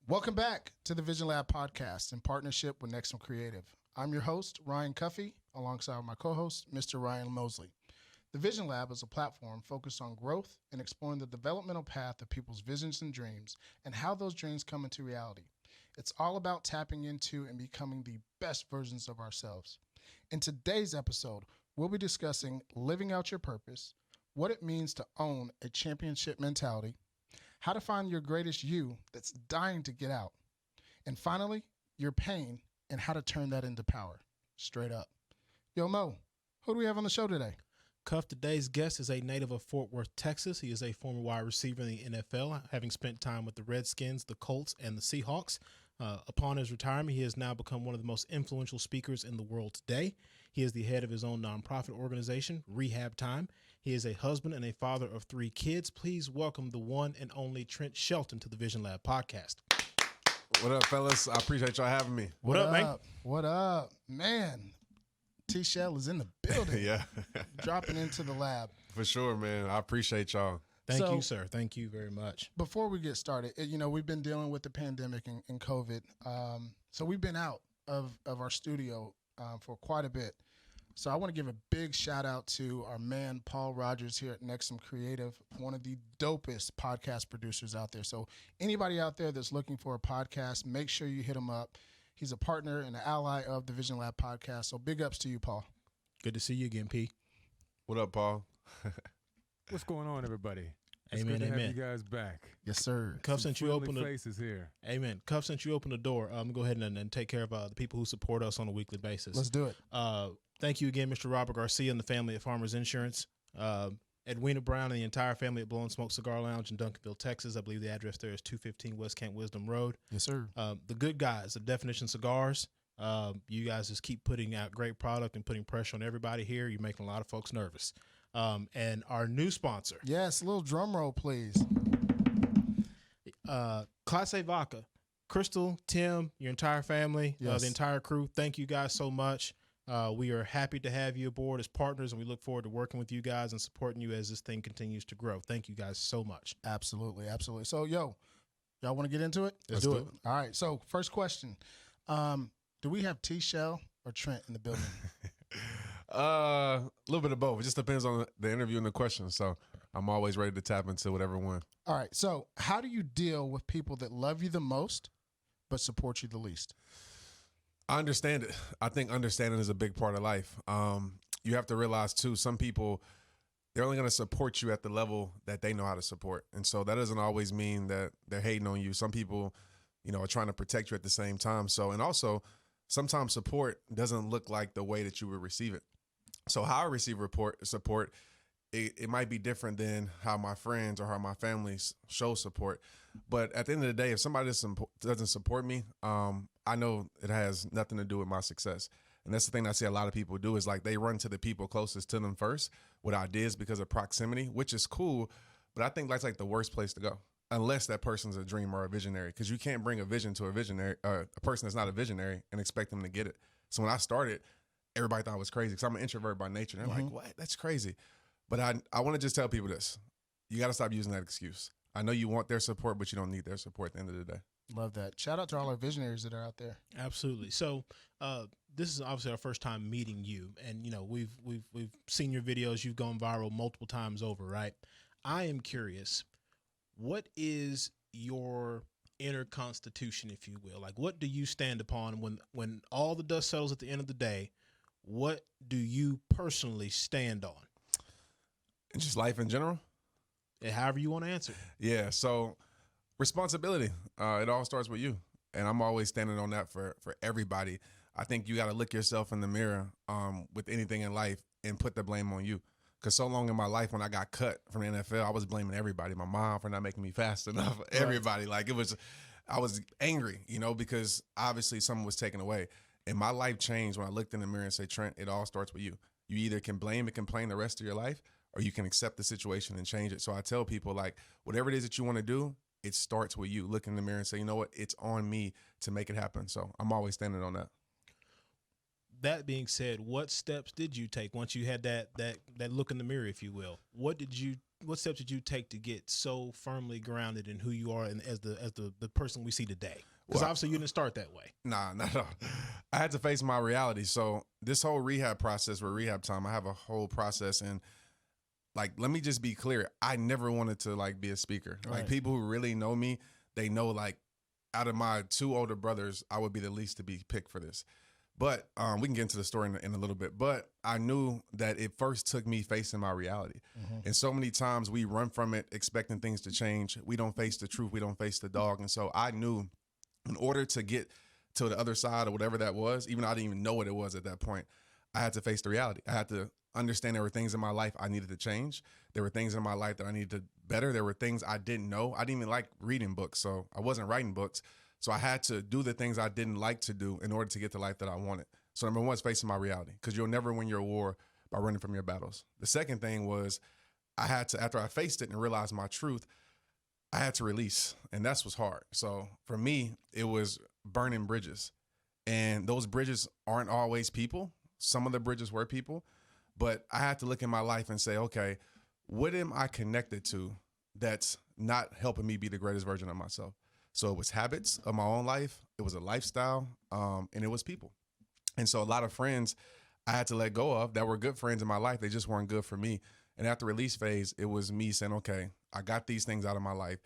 Welcome back to the Vision Lab podcast in partnership with Nexum Creative. I'm your host, Ryan Cuffey, alongside my co-host, Mr. Ryan Mosley. The Vision Lab is a platform focused on growth and exploring the developmental path of people's visions and dreams and how those dreams come into reality. It's all about tapping into and becoming the best versions of ourselves. In today's episode, we'll be discussing living out your purpose, what it means to own a championship mentality, how to find your greatest you that's dying to get out, and finally, your pain and how to turn that into power. Straight up. Yo, Mo, who do we have on the show today? Cuff, today's guest is a native of Fort Worth, Texas. He is a former wide receiver in the NFL, having spent time with the Redskins, the Colts, and the Seahawks. Upon his retirement, he has now become one of the most influential speakers in the world today. He is the head of his own nonprofit organization, Rehab Time. He is a husband and a father of 3 kids. Please welcome the one and only Trent Shelton to the Vision Lab podcast. What up, fellas? I appreciate y'all having me. What up, man? What up? Man, T-Shell is in the building. Yeah. Dropping into the lab. For sure, man. I appreciate y'all. Thank you, sir. Thank you very much. Before we get started, we've been dealing with the pandemic and COVID. So we've been out of our studio for quite a bit. So I want to give a big shout out to our man, Paul Rogers here at Nexum Creative, one of the dopest podcast producers out there. So anybody out there that's looking for a podcast, make sure you hit him up. He's a partner and an ally of the Vision Lab podcast. So big ups to you, Paul. Good to see you again, P. What up, Paul? What's going on, everybody? It's Amen, good to amen. have you guys back. Yes, sir. Cuff, since you opened the faces here. Amen. Cuff, since you opened the door, go ahead and take care of the people who support us on a weekly basis. Let's do it. Thank you again, Mr. Robert Garcia and the family at Farmers Insurance. Edwina Brown and the entire family at Blowing Smoke Cigar Lounge in Duncanville, Texas. I believe the address there is 215 West Camp Wisdom Road. Yes, sir. The good guys, the Definition Cigars. You guys just keep putting out great product and putting pressure on everybody here. You're making a lot of folks nervous. And our new sponsor. Yes, a little drum roll, please. Class A Vodka. Crystal, Tim, your entire family, Yes. the entire crew, thank you guys so much. We are happy to have you aboard as partners, and we look forward to working with you guys and supporting you as this thing continues to grow. Thank you guys so much. Absolutely, absolutely. So, y'all want to get into it? Let's do it. All right. So, first question: do we have T-Shell or Trent in the building? A little bit of both. It just depends on the interview and the question. So I'm always ready to tap into whatever one. All right. So, how do you deal with people that love you the most but support you the least? I understand it. I think understanding is a big part of life. You have to realize, too, some people, they're only going to support you at the level that they know how to support. And so that doesn't always mean that they're hating on you. Some people, are trying to protect you at the same time. So, and also, sometimes support doesn't look like the way that you would receive it. So how I receive support, it might be different than how my friends or how my family show support. But at the end of the day, if somebody doesn't support me, I know it has nothing to do with my success. And that's the thing I see a lot of people do is like they run to the people closest to them first with ideas because of proximity, which is cool. But I think that's like the worst place to go unless that person's a dreamer or a visionary, because you can't bring a vision to a visionary, a person that's not a visionary and expect them to get it. So when I started, everybody thought I was crazy because I'm an introvert by nature. And they're like, what? That's crazy. But I want to just tell people this. You got to stop using that excuse. I know you want their support, but you don't need their support at the end of the day. Love that. Shout out to all our visionaries that are out there. Absolutely. So this is obviously our first time meeting you, and we've seen your videos. You've gone viral multiple times over, right? I am curious, what is your inner constitution, if you will? Like, what do you stand upon when all the dust settles at the end of the day? What do you personally stand on? And just life in general? And however you want to answer. Yeah. So responsibility. It all starts with you. And I'm always standing on that for everybody. I think you got to look yourself in the mirror with anything in life and put the blame on you. Because so long in my life when I got cut from the NFL, I was blaming everybody. My mom for not making me fast enough. Everybody. Like I was angry, because obviously something was taken away. And my life changed when I looked in the mirror and said, Trent, it all starts with you. You either can blame and complain the rest of your life, or you can accept the situation and change it. So I tell people, like, whatever it is that you want to do, it starts with you. Look in the mirror and say, you know what? It's on me to make it happen. So I'm always standing on that. That being said, what steps did you take once you had that look in the mirror, if you will? What did you steps did you take to get so firmly grounded in who you are and as the person we see today? Because obviously you didn't start that way. Nah, not at all. I had to face my reality. So this whole rehab process, with rehab time, I have a whole process, and like, let me just be clear. I never wanted to like be a speaker. Right. Like, people who really know me, they know, like, out of my 2 older brothers, I would be the least to be picked for this. But we can get into the story in a little bit. But I knew that it first took me facing my reality. And so many times we run from it expecting things to change. We don't face the truth. We don't face the dog. And so I knew, in order to get to the other side or whatever that was, even though I didn't even know what it was at that point, I had to face the reality. I had to understand there were things in my life I needed to change. There were things in my life that I needed to better. There were things I didn't know. I didn't even like reading books, so I wasn't writing books. So I had to do the things I didn't like to do in order to get the life that I wanted. So number one is facing my reality, because you'll never win your war by running from your battles. The second thing was, I had to, after I faced it and realized my truth, I had to release, and that's what's hard. So for me, it was burning bridges, and those bridges aren't always people. Some of the bridges were people, but I had to look in my life and say, okay, what am I connected to that's not helping me be the greatest version of myself? So it was habits of my own life, it was a lifestyle, and it was people. And so a lot of friends I had to let go of that were good friends in my life. They just weren't good for me. And after release phase, it was me saying, okay, I got these things out of my life.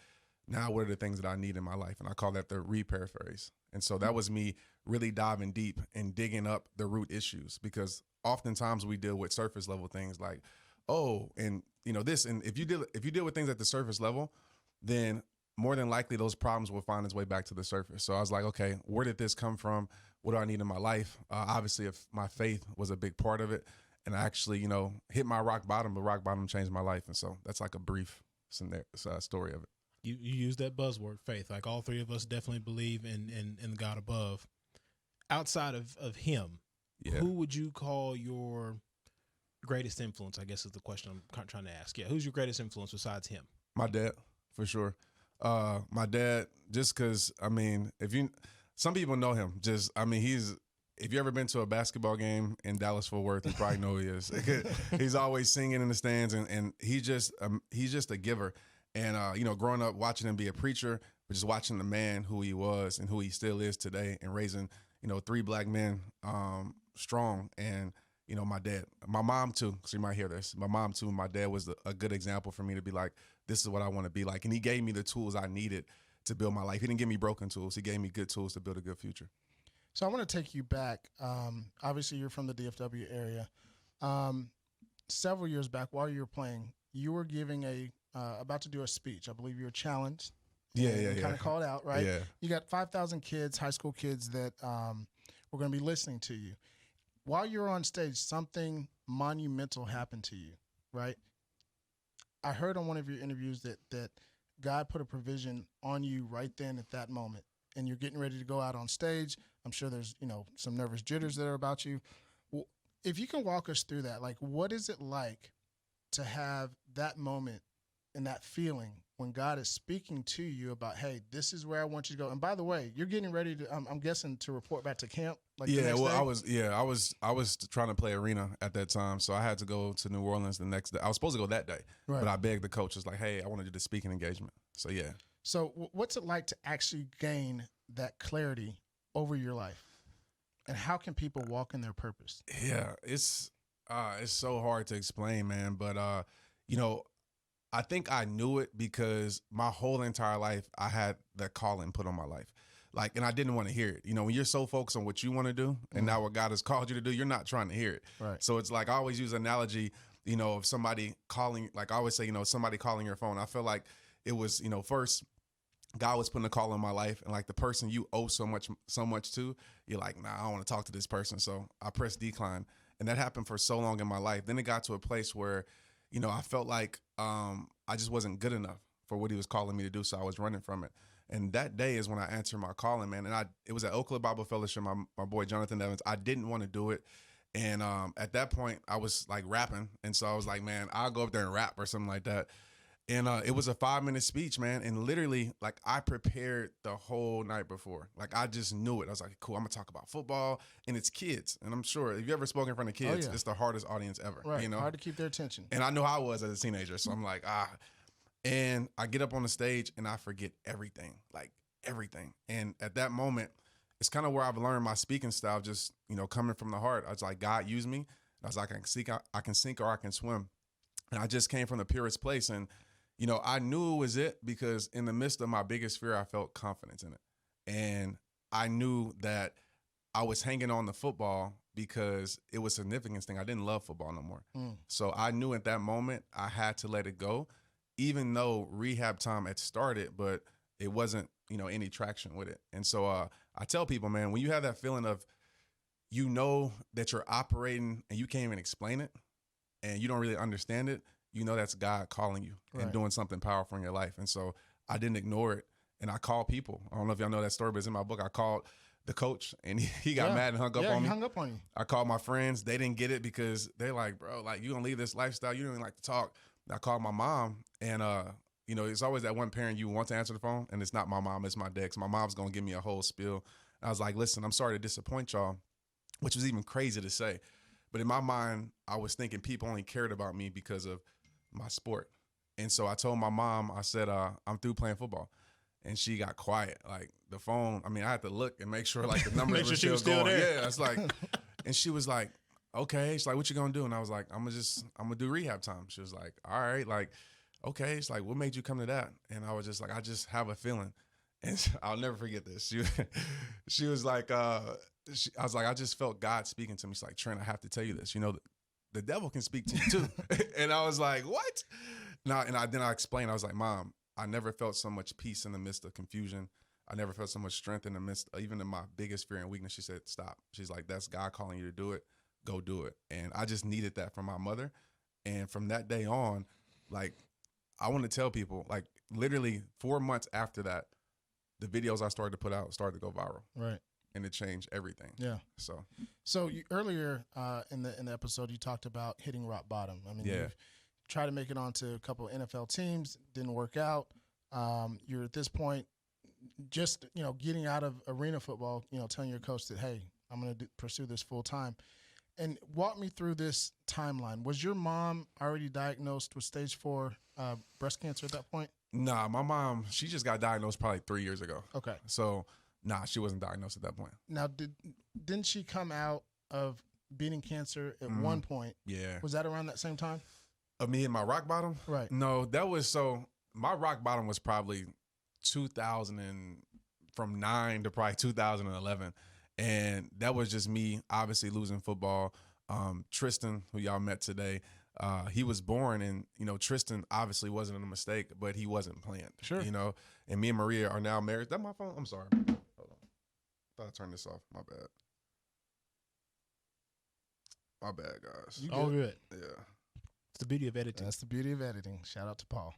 Now what are the things that I need in my life? And I call that the repair phase. And so that was me really diving deep and digging up the root issues, because oftentimes we deal with surface level things like, oh, and you know, this, and if you deal with things at the surface level, then more than likely those problems will find its way back to the surface. So I was like, okay, where did this come from? What do I need in my life? Obviously, if my faith was a big part of it, and I actually, you know, hit my rock bottom, but rock bottom changed my life. And so that's like a brief story of it. You use that buzzword, faith. Like, all three of us definitely believe in God above. Outside of him, who would you call your greatest influence, I guess is the question I'm trying to ask. Yeah, who's your greatest influence besides him? My dad, for sure. My dad, just because, I mean, some people know him. Just, I mean, if you ever been to a basketball game in Dallas Fort Worth, you probably know who he is. He's always singing in the stands, and he's just a giver. And, you know, growing up watching him be a preacher, but just watching the man who he was and who he still is today, and raising, you know, 3 black men strong. And, you know, my dad, my mom too, because you might hear this, my mom too, my dad was a good example for me to be like, this is what I want to be like. And he gave me the tools I needed to build my life. He didn't give me broken tools. He gave me good tools to build a good future. So I want to take you back. Obviously, you're from the DFW area. Several years back, while you were playing, you were giving about to do a speech. I believe you were challenged. Yeah. Kind of called out, right? Yeah. You got 5,000 kids, high school kids that were going to be listening to you. While you were on stage, something monumental happened to you, right? I heard on one of your interviews that God put a provision on you right then at that moment, and you're getting ready to go out on stage. I'm sure there's, you know, some nervous jitters that are about you. Well, if you can walk us through that, like, what is it like to have that moment and that feeling when God is speaking to you about, hey, this is where I want you to go? And by the way, you're getting ready to, I'm guessing, to report back to camp. Like, yeah, well, I was trying to play arena at that time, so I had to go to New Orleans the next day. I was supposed to go that day, right, but I begged the coaches, like, hey, I want to do the speaking engagement. So yeah. So what's it like to actually gain that clarity over your life, and how can people walk in their purpose? Yeah, it's so hard to explain, man. But you know, I think I knew it because my whole entire life I had that calling put on my life. Like, and I didn't want to hear it. You know, when you're so focused on what you want to do and not what God has called you to do, you're not trying to hear it. Right. So it's like, I always use an analogy, you know, of somebody calling, like I always say, you know, somebody calling your phone. I feel like it was, you know, first God was putting a call in my life, and like the person you owe so much to, you're like, nah, I don't want to talk to this person. So I pressed decline. And that happened for so long in my life. Then it got to a place where, you know, I felt like I just wasn't good enough for what he was calling me to do. So I was running from it. And that day is when I answered my calling, man. And it was at Oak Cliff Bible Fellowship, my boy Jonathan Evans. I didn't want to do it. And at that point, I was like rapping. And so I was like, man, I'll go up there and rap or something like that. And it was a 5-minute speech, man. And literally, like, I prepared the whole night before. Like, I just knew it. I was like, cool, I'm going to talk about football. And it's kids. And I'm sure if you ever spoken in front of kids, it's the hardest audience ever. Right. You know? Hard to keep their attention. And I know how I was as a teenager. So I'm like, And I get up on the stage and I forget everything. Like, everything. And at that moment, it's kind of where I've learned my speaking style, just, you know, coming from the heart. I was like, God, use me. I was like, I can sink or I can swim. And I just came from the purest place. And you know, I knew it was it because in the midst of my biggest fear, I felt confidence in it. And I knew that I was hanging on the football because it was a significance thing. I didn't love football no more. So I knew at that moment I had to let it go, even though rehab time had started, but it wasn't, you know, any traction with it. And so I tell people, man, when you have that feeling of, you know, that you're operating and you can't even explain it and you don't really understand it, you know that's God calling you and doing something powerful in your life. And so I didn't ignore it. And I called people. I don't know if y'all know that story, but it's in my book. I called the coach and he got mad and hung up on me. He hung up on you. I called my friends. They didn't get it because they're like, bro, like, you gonna leave this lifestyle. You don't even like to talk. And I called my mom and, you know, it's always that one parent you want to answer the phone and it's not my mom, it's my dad. 'Cause my mom's gonna give me a whole spiel. And I was like, listen, I'm sorry to disappoint y'all, which was even crazy to say. But in my mind, I was thinking people only cared about me because of my sport. And so I told my mom, I said, I'm through playing football. And she got quiet. Like the phone, I mean, I had to look and make sure like the numbers were still going. There. Yeah, it's like, and she was like, okay. She's like, what you gonna do? And I was like, I'm gonna do rehab time. She was like, all right, like, okay. It's like, what made you come to that? And I was just like, I just have a feeling. And I'll never forget this. She was like, I was like, I just felt God speaking to me. She's like, Trent, I have to tell you this. You know, the devil can speak to you too. And I was like, what? Then I explained, I was like, Mom, I never felt so much peace in the midst of confusion. I never felt so much strength in the midst, even in my biggest fear and weakness. She said, stop. She's like, that's God calling you to do it. Go do it. And I just needed that from my mother. And from that day on, like, I want to tell people, like, literally 4 months after that, the videos I started to put out started to go viral. Right. And it changed everything. Yeah. So you, earlier in the episode, you talked about hitting rock bottom. I mean, you've tried to make it onto a couple of NFL teams, didn't work out. You're at this point just, you know, getting out of arena football, you know, telling your coach that, hey, I'm going to pursue this full time. And walk me through this timeline. Was your mom already diagnosed with stage 4 breast cancer at that point? Nah, my mom, she just got diagnosed probably 3 years ago. Okay. So, nah, she wasn't diagnosed at that point. Now, didn't she come out of beating cancer at one point? Yeah. Was that around that same time? Of me and my rock bottom? Right. No, that was my rock bottom was probably from 9 to probably 2011. And that was just me obviously losing football. Tristan, who y'all met today, he was born and, you know, Tristan obviously wasn't a mistake, but he wasn't planned. Sure. You know, and me and Maria are now married. Is that my phone? I'm sorry. Hold on. I thought I turned this off. My bad. My bad, guys. All good. Yeah. It's the beauty of editing. That's the beauty of editing. Shout out to Paul.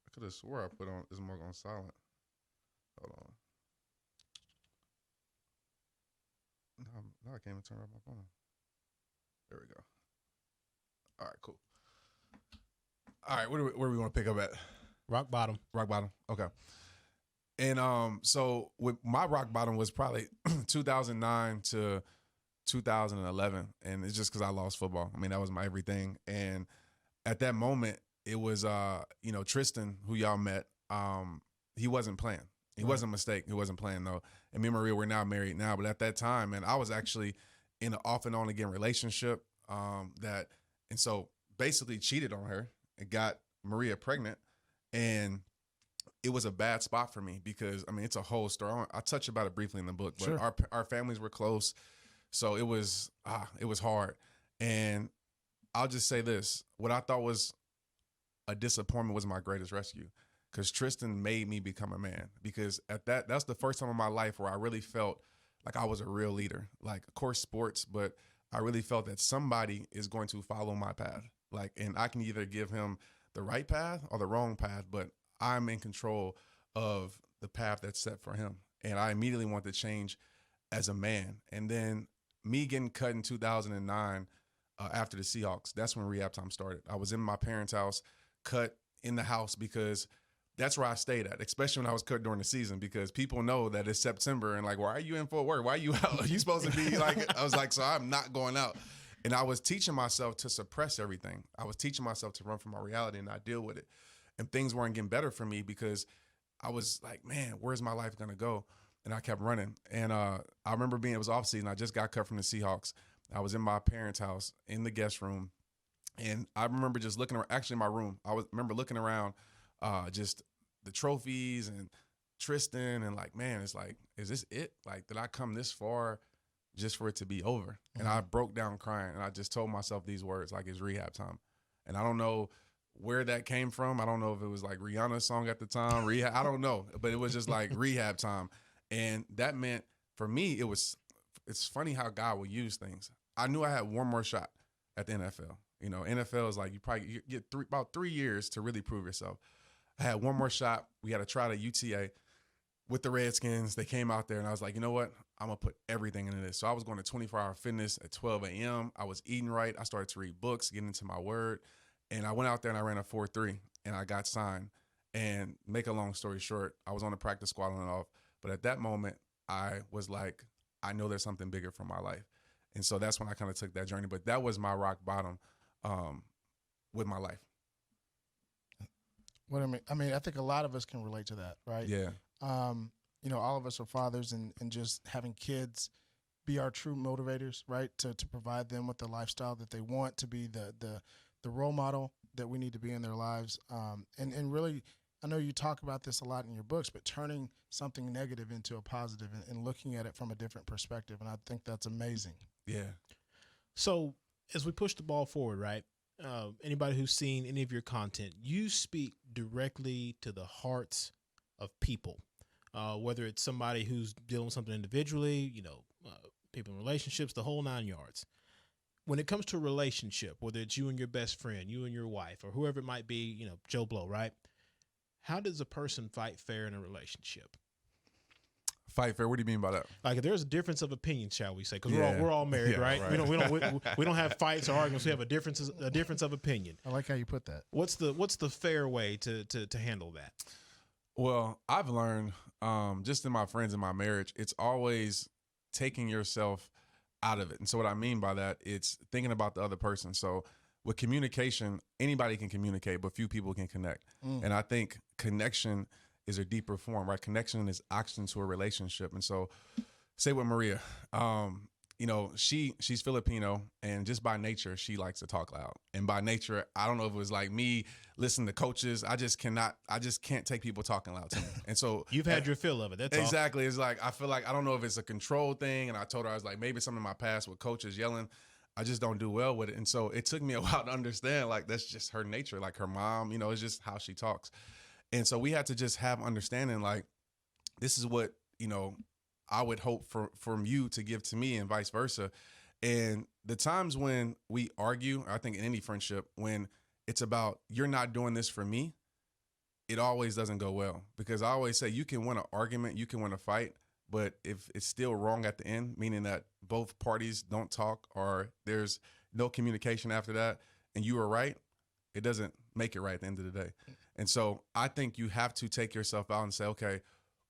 I could have swore I put on this mug on silent. Hold on. No, I can't even turn off my phone. There we go. All right, cool. All right, where do we want to pick up at? Rock bottom. Rock bottom. Okay. And so with my rock bottom was probably 2009 to 2011, and it's just because I lost football. I mean, that was my everything. And at that moment, it was you know, Tristan, who y'all met. He wasn't playing. He wasn't a mistake. He wasn't playing though. And me and Maria, we're now married now. But at that time, man, I was actually in an off and on again relationship and so basically cheated on her and got Maria pregnant. And it was a bad spot for me because, I mean, it's a whole story. I touch about it briefly in the book, but our families were close. So it was hard. And I'll just say this, what I thought was a disappointment was my greatest rescue. Because Tristan made me become a man. Because that's the first time in my life where I really felt like I was a real leader. Like, of course, sports, but I really felt that somebody is going to follow my path. Like, and I can either give him the right path or the wrong path, but I'm in control of the path that's set for him. And I immediately want to change as a man. And then me getting cut in 2009 after the Seahawks, that's when rehab time started. I was in my parents' house, cut. in the house because that's where I stayed at, especially when I was cut during the season, because people know that it's September and like, why are you in Fort Worth? Why are you out? Are you supposed to be like, I was like, so I'm not going out. And I was teaching myself to suppress everything. I was teaching myself to run from my reality and not deal with it. And things weren't getting better for me because I was like, man, where's my life going to go? And I kept running. And I remember it was off season. I just got cut from the Seahawks. I was in my parents' house in the guest room. And I remember just looking around, actually in my room. Remember looking around just the trophies and Tristan and like, man, it's like, is this it? Like, did I come this far just for it to be over? Mm-hmm. And I broke down crying and I just told myself these words, like, it's rehab time. And I don't know where that came from. I don't know if it was like Rihanna's song at the time, Rehab. I don't know, but it was just like rehab time. And that meant for me, it's funny how God will use things. I knew I had one more shot at the NFL. You know, NFL is like, you get about 3 years to really prove yourself. I had one more shot. We had a try at UTA with the Redskins. They came out there and I was like, you know what? I'm going to put everything into this. So I was going to 24-hour fitness at 12 a.m. I was eating right. I started to read books, get into my word. And I went out there and I ran a 4.3 and I got signed. And make a long story short, I was on the practice squad on and off. But at that moment, I was like, I know there's something bigger for my life. And so that's when I kind of took that journey. But that was my rock bottom with my life. What I mean, I think a lot of us can relate to that, right? Yeah. You know, all of us are fathers, and just having kids be our true motivators, right? To provide them with the lifestyle that they want, to be the role model that we need to be in their lives. And really, I know you talk about this a lot in your books, but turning something negative into a positive and looking at it from a different perspective. And I think that's amazing. Yeah. So as we push the ball forward, right? Anybody who's seen any of your content, you speak directly to the hearts of people, whether it's somebody who's dealing with something individually, you know, people in relationships, the whole 9 yards. When it comes to a relationship, whether it's you and your best friend, you and your wife, or whoever it might be, you know, Joe Blow, right? How does a person fight fair in a relationship? Fight fair. What do you mean by that? Like, if there's a difference of opinion, shall we say? Because we're all married, Yeah, right? right. We don't have fights or arguments. We have a difference of opinion. I like how you put that. What's the fair way to handle that? Well, I've learned just in my friends and my marriage, it's always taking yourself out of it. And so what I mean by that, it's thinking about the other person. So with communication, anybody can communicate, but few people can connect. And I think connection is a deeper form, right? Connection is oxygen to a relationship. And so say with Maria, you know, she's Filipino, and just by nature, she likes to talk loud. And by nature, I don't know if it was like me listening to coaches. I just can't take people talking loud to me. And so you've had your fill of it. That's exactly. It's like, I feel like, I don't know if it's a control thing. And I told her, I was like, maybe it's something in my past with coaches yelling. I just don't do well with it. And so it took me a while to understand, like, that's just her nature. Like her mom, you know, it's just how she talks. And so we had to just have understanding, like, this is what, you know, I would hope from you to give to me and vice versa. And the times when we argue, I think in any friendship, when it's about, you're not doing this for me, it always doesn't go well. Because I always say, you can win an argument, you can win a fight, but if it's still wrong at the end, meaning that both parties don't talk or there's no communication after that, and you were right, it doesn't make it right at the end of the day. And so I think you have to take yourself out and say, okay,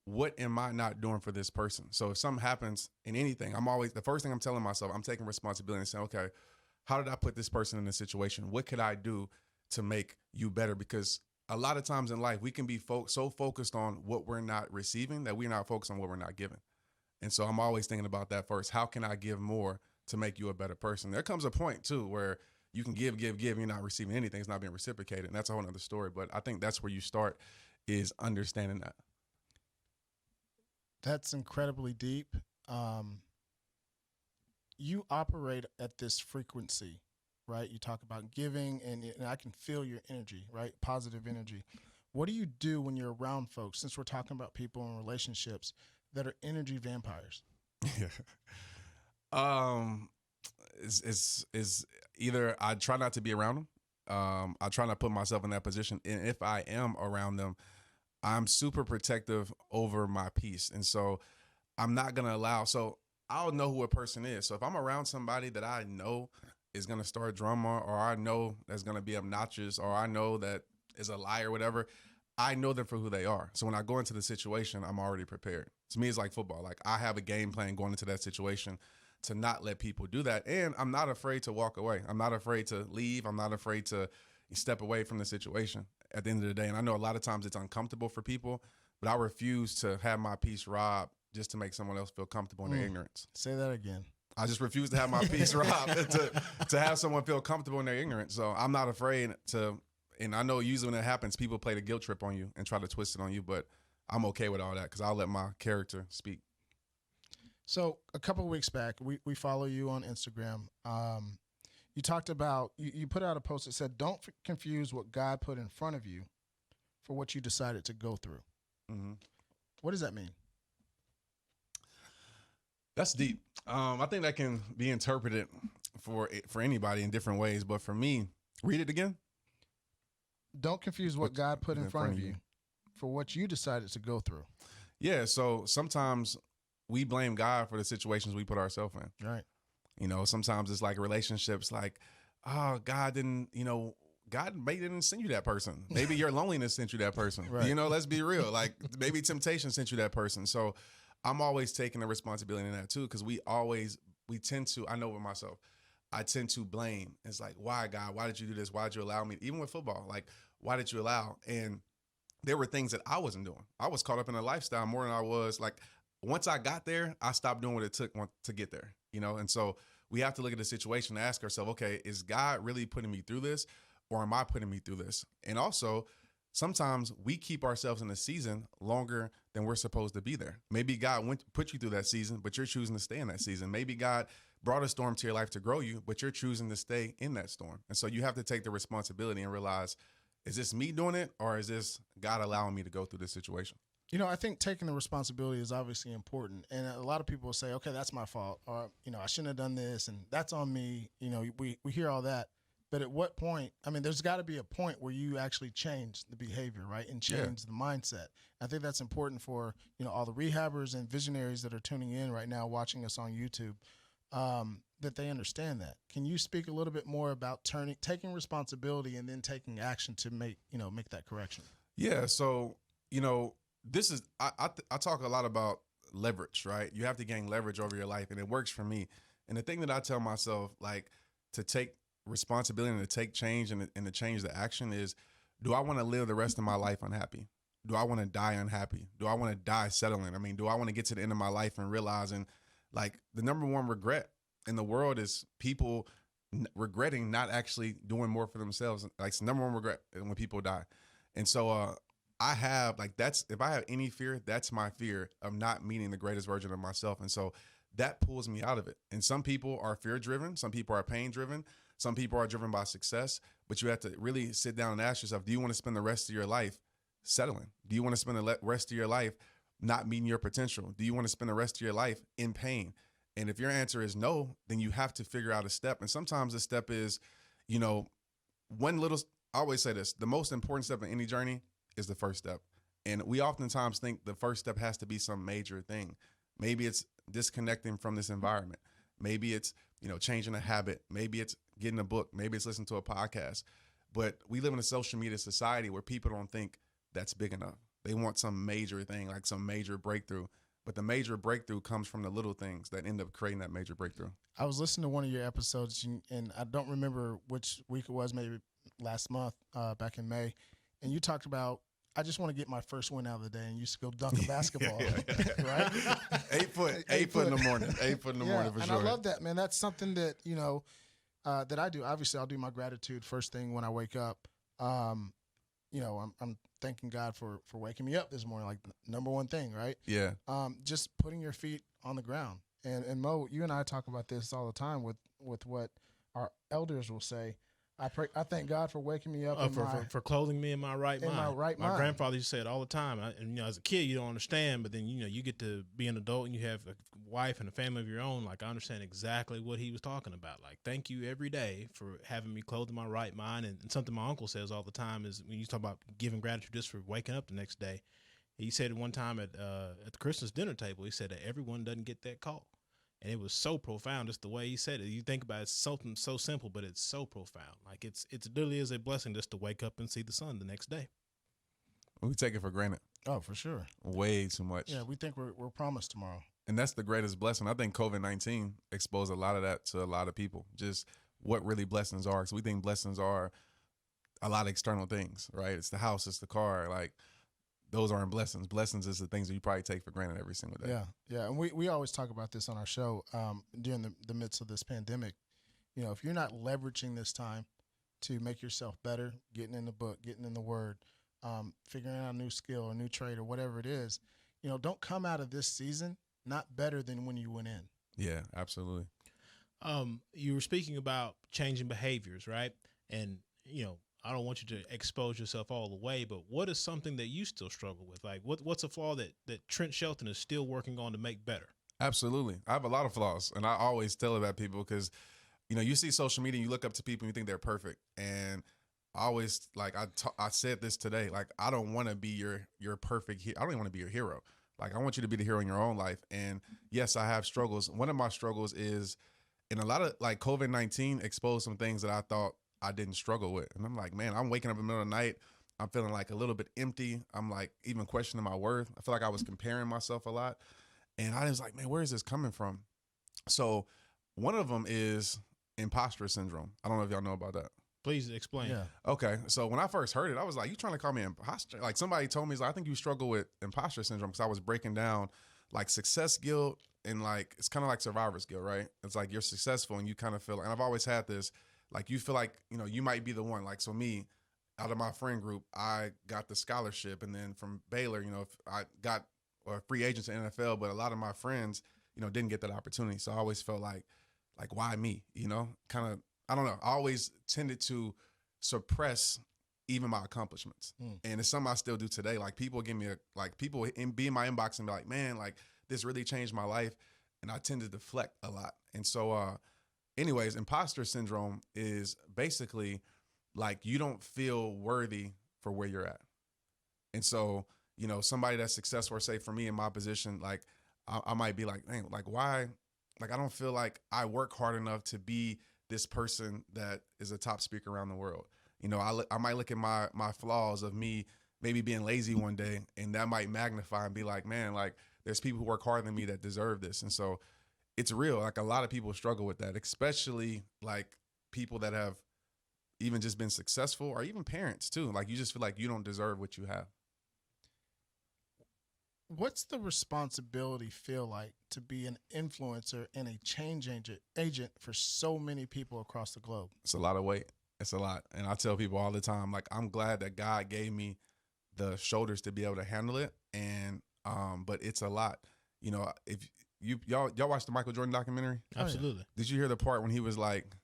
what am I not doing for this person? So if something happens in anything, the first thing I'm telling myself, I'm taking responsibility and saying, okay, how did I put this person in this situation? What could I do to make you better? Because a lot of times in life, we can be so focused on what we're not receiving that we're not focused on what we're not giving. And so I'm always thinking about that first. How can I give more to make you a better person? There comes a point too where you can give, and you're not receiving anything. It's not being reciprocated. And that's a whole other story. But I think that's where you start, is understanding that. That's incredibly deep. You operate at this frequency, right? You talk about giving, and I can feel your energy, right? Positive energy. What do you do when you're around folks, since we're talking about people in relationships, that are energy vampires? Is either I try not to be around them. I try not to put myself in that position. And if I am around them, I'm super protective over my peace. And so I'm not going to allow, so I'll know who a person is. So if I'm around somebody that I know is going to start drama, or I know that's going to be obnoxious, or I know that is a lie or whatever, I know them for who they are. So when I go into the situation, I'm already prepared. To me, it's like football. Like I have a game plan going into that situation to not let people do that. And I'm not afraid to walk away. I'm not afraid to leave. I'm not afraid to step away from the situation at the end of the day. And I know a lot of times it's uncomfortable for people, but I refuse to have my peace robbed just to make someone else feel comfortable in their ignorance. Say that again. I just refuse to have my peace robbed to have someone feel comfortable in their ignorance. So I'm not afraid to, and I know usually when that happens, people play the guilt trip on you and try to twist it on you, but I'm okay with all that because I'll let my character speak. So a couple of weeks back, we follow you on Instagram. You talked about, you put out a post that said, don't confuse what God put in front of you for what you decided to go through. Mm-hmm. What does that mean? That's deep. I think that can be interpreted for anybody in different ways. But for me, read it again. Don't confuse what God put in front of you for what you decided to go through. Yeah. So sometimes we blame God for the situations we put ourselves in. Right. You know, sometimes it's like relationships like, oh, God didn't, God maybe didn't send you that person. Maybe your loneliness sent you that person. Right. Let's be real. Like maybe temptation sent you that person. So I'm always taking the responsibility in that too, because we tend to, I know with myself, I tend to blame. It's like, why, God? Why did you do this? Why did you allow me? Even with football, like, why did you allow? And there were things that I wasn't doing. I was caught up in a lifestyle more than I was. Like, once I got there, I stopped doing what it took to get there, And so we have to look at the situation and ask ourselves, okay, is God really putting me through this, or am I putting me through this? And also, sometimes we keep ourselves in a season longer than we're supposed to be there. Maybe God put you through that season, but you're choosing to stay in that season. Maybe God brought a storm to your life to grow you, but you're choosing to stay in that storm. And so you have to take the responsibility and realize, is this me doing it, or is this God allowing me to go through this situation? I think taking the responsibility is obviously important. And a lot of people will say, okay, that's my fault. Or, I shouldn't have done this and that's on me. We hear all that. But at what point, there's got to be a point where you actually change the behavior, right? And change the mindset. I think that's important for, all the rehabbers and visionaries that are tuning in right now, watching us on YouTube, that they understand that. Can you speak a little bit more about taking responsibility and then taking action to make that correction? Yeah. So, this is, I talk a lot about leverage, right? You have to gain leverage over your life, and it works for me. And the thing that I tell myself, like, to take responsibility and to take change and to change the action is, do I want to live the rest of my life unhappy? Do I want to die unhappy? Do I want to die settling? Do I want to get to the end of my life and realizing, like, the number one regret in the world is people regretting not actually doing more for themselves. Like, it's the number one regret when people die. And so, I have, like, if I have any fear, that's my fear of not meeting the greatest version of myself. And so that pulls me out of it. And some people are fear driven. Some people are pain driven. Some people are driven by success. But you have to really sit down and ask yourself, do you want to spend the rest of your life settling? Do you want to spend the rest of your life not meeting your potential? Do you want to spend the rest of your life in pain? And if your answer is no, then you have to figure out a step. And sometimes the step is, I always say this, the most important step in any journey is the first step. And we oftentimes think the first step has to be some major thing. Maybe it's disconnecting from this environment. Maybe it's, changing a habit. Maybe it's getting a book. Maybe it's listening to a podcast. But we live in a social media society where people don't think that's big enough. They want some major thing, like some major breakthrough. But the major breakthrough comes from the little things that end up creating that major breakthrough. I was listening to one of your episodes, and I don't remember which week it was, maybe last month, back in May. And you talked about, I just want to get my first win out of the day, and you used to go dunk a basketball, right? 8 foot in the morning. 8 foot in the morning for and sure. I love that, man. That's something that, that I do. Obviously, I'll do my gratitude first thing when I wake up. I'm thanking God for waking me up this morning, like number one thing, right? Yeah. Just putting your feet on the ground. And Mo, you and I talk about this all the time with what our elders will say. I thank God for waking me up for clothing me in my right mind. My grandfather used to say it all the time. And as a kid, you don't understand, but then you get to be an adult and you have a wife and a family of your own. Like, I understand exactly what he was talking about. Like, thank you every day for having me clothed in my right mind. And something my uncle says all the time is, when you talk about giving gratitude just for waking up the next day, he said one time at the Christmas dinner table, he said that everyone doesn't get that call. And it was so profound, just the way he said it. You think about it, it's something so simple, but it's so profound. Like it literally is a blessing just to wake up and see the sun the next day. We take it for granted Oh, for sure. way too much. Yeah, we think we're promised tomorrow. And that's the greatest blessing. I think COVID-19 exposed a lot of that to a lot of people, just what really blessings are. So we think blessings are a lot of external things, right? It's the house, it's the car. Like, those aren't blessings. Blessings is the things that you probably take for granted every single day. Yeah, yeah. And we always talk about this on our show during the midst of this pandemic. You know, if you're not leveraging this time to make yourself better, getting in the book, getting in the word, figuring out a new skill, a new trade, or whatever it is, you know, don't come out of this season not better than when you went in. Yeah, absolutely. You were speaking about changing behaviors, right? And, you know, I don't want you to expose yourself all the way, but what is something that you still struggle with? Like what's a flaw that Trent Shelton is still working on to make better? Absolutely. I have a lot of flaws, and I always tell it about people because, you know, you see social media and you look up to people and you think they're perfect. And I always, like, I said this today, like, I don't want to be your perfect I don't even want to be your hero. Like, I want you to be the hero in your own life. And yes, I have struggles. One of my struggles is, and a lot of, like, COVID-19 exposed some things that I thought I didn't struggle with. And I'm like, man, I'm waking up in the middle of the night. I'm feeling like a little bit empty. I'm like even questioning my worth. I feel like I was comparing myself a lot. And I was like, man, where is this coming from? So one of them is impostor syndrome. I don't know if y'all know about that. Please explain. Yeah. Okay. So when I first heard it, I was like, you trying to call me imposter? Like, somebody told me, I think you struggle with imposter syndrome, because I was breaking down like success guilt, and like, it's kind of like survivor's guilt, right? It's like you're successful and you kind of feel, and I've always had this, like, you feel like, you know, you might be the one. Like, so me, out of my friend group, I got the scholarship. And then from Baylor, you know, I got a free agent to NFL, but a lot of my friends, you know, didn't get that opportunity. So I always felt like why me, you know, kind of, I don't know. I always tended to suppress even my accomplishments. And it's something I still do today. Like, people give me people be in my inbox and be like, man, like, this really changed my life. And I tend to deflect a lot. And so, anyways, imposter syndrome is basically like, you don't feel worthy for where you're at. And so, you know, somebody that's successful, or say for me in my position, like, I might be like, dang, like, why? Like, I don't feel like I work hard enough to be this person that is a top speaker around the world. You know, I might look at my flaws of me maybe being lazy one day, and that might magnify and be like, man, like, there's people who work harder than me that deserve this. And so it's real. Like, a lot of people struggle with that, especially like people that have even just been successful, or even parents too. Like, you just feel like you don't deserve what you have. What's the responsibility feel like to be an influencer and a change agent for so many people across the globe? It's a lot of weight. It's a lot. And I tell people all the time, like, I'm glad that God gave me the shoulders to be able to handle it. And, but it's a lot. You know, if y'all watched the Michael Jordan documentary? Absolutely. Did you hear the part when he was like,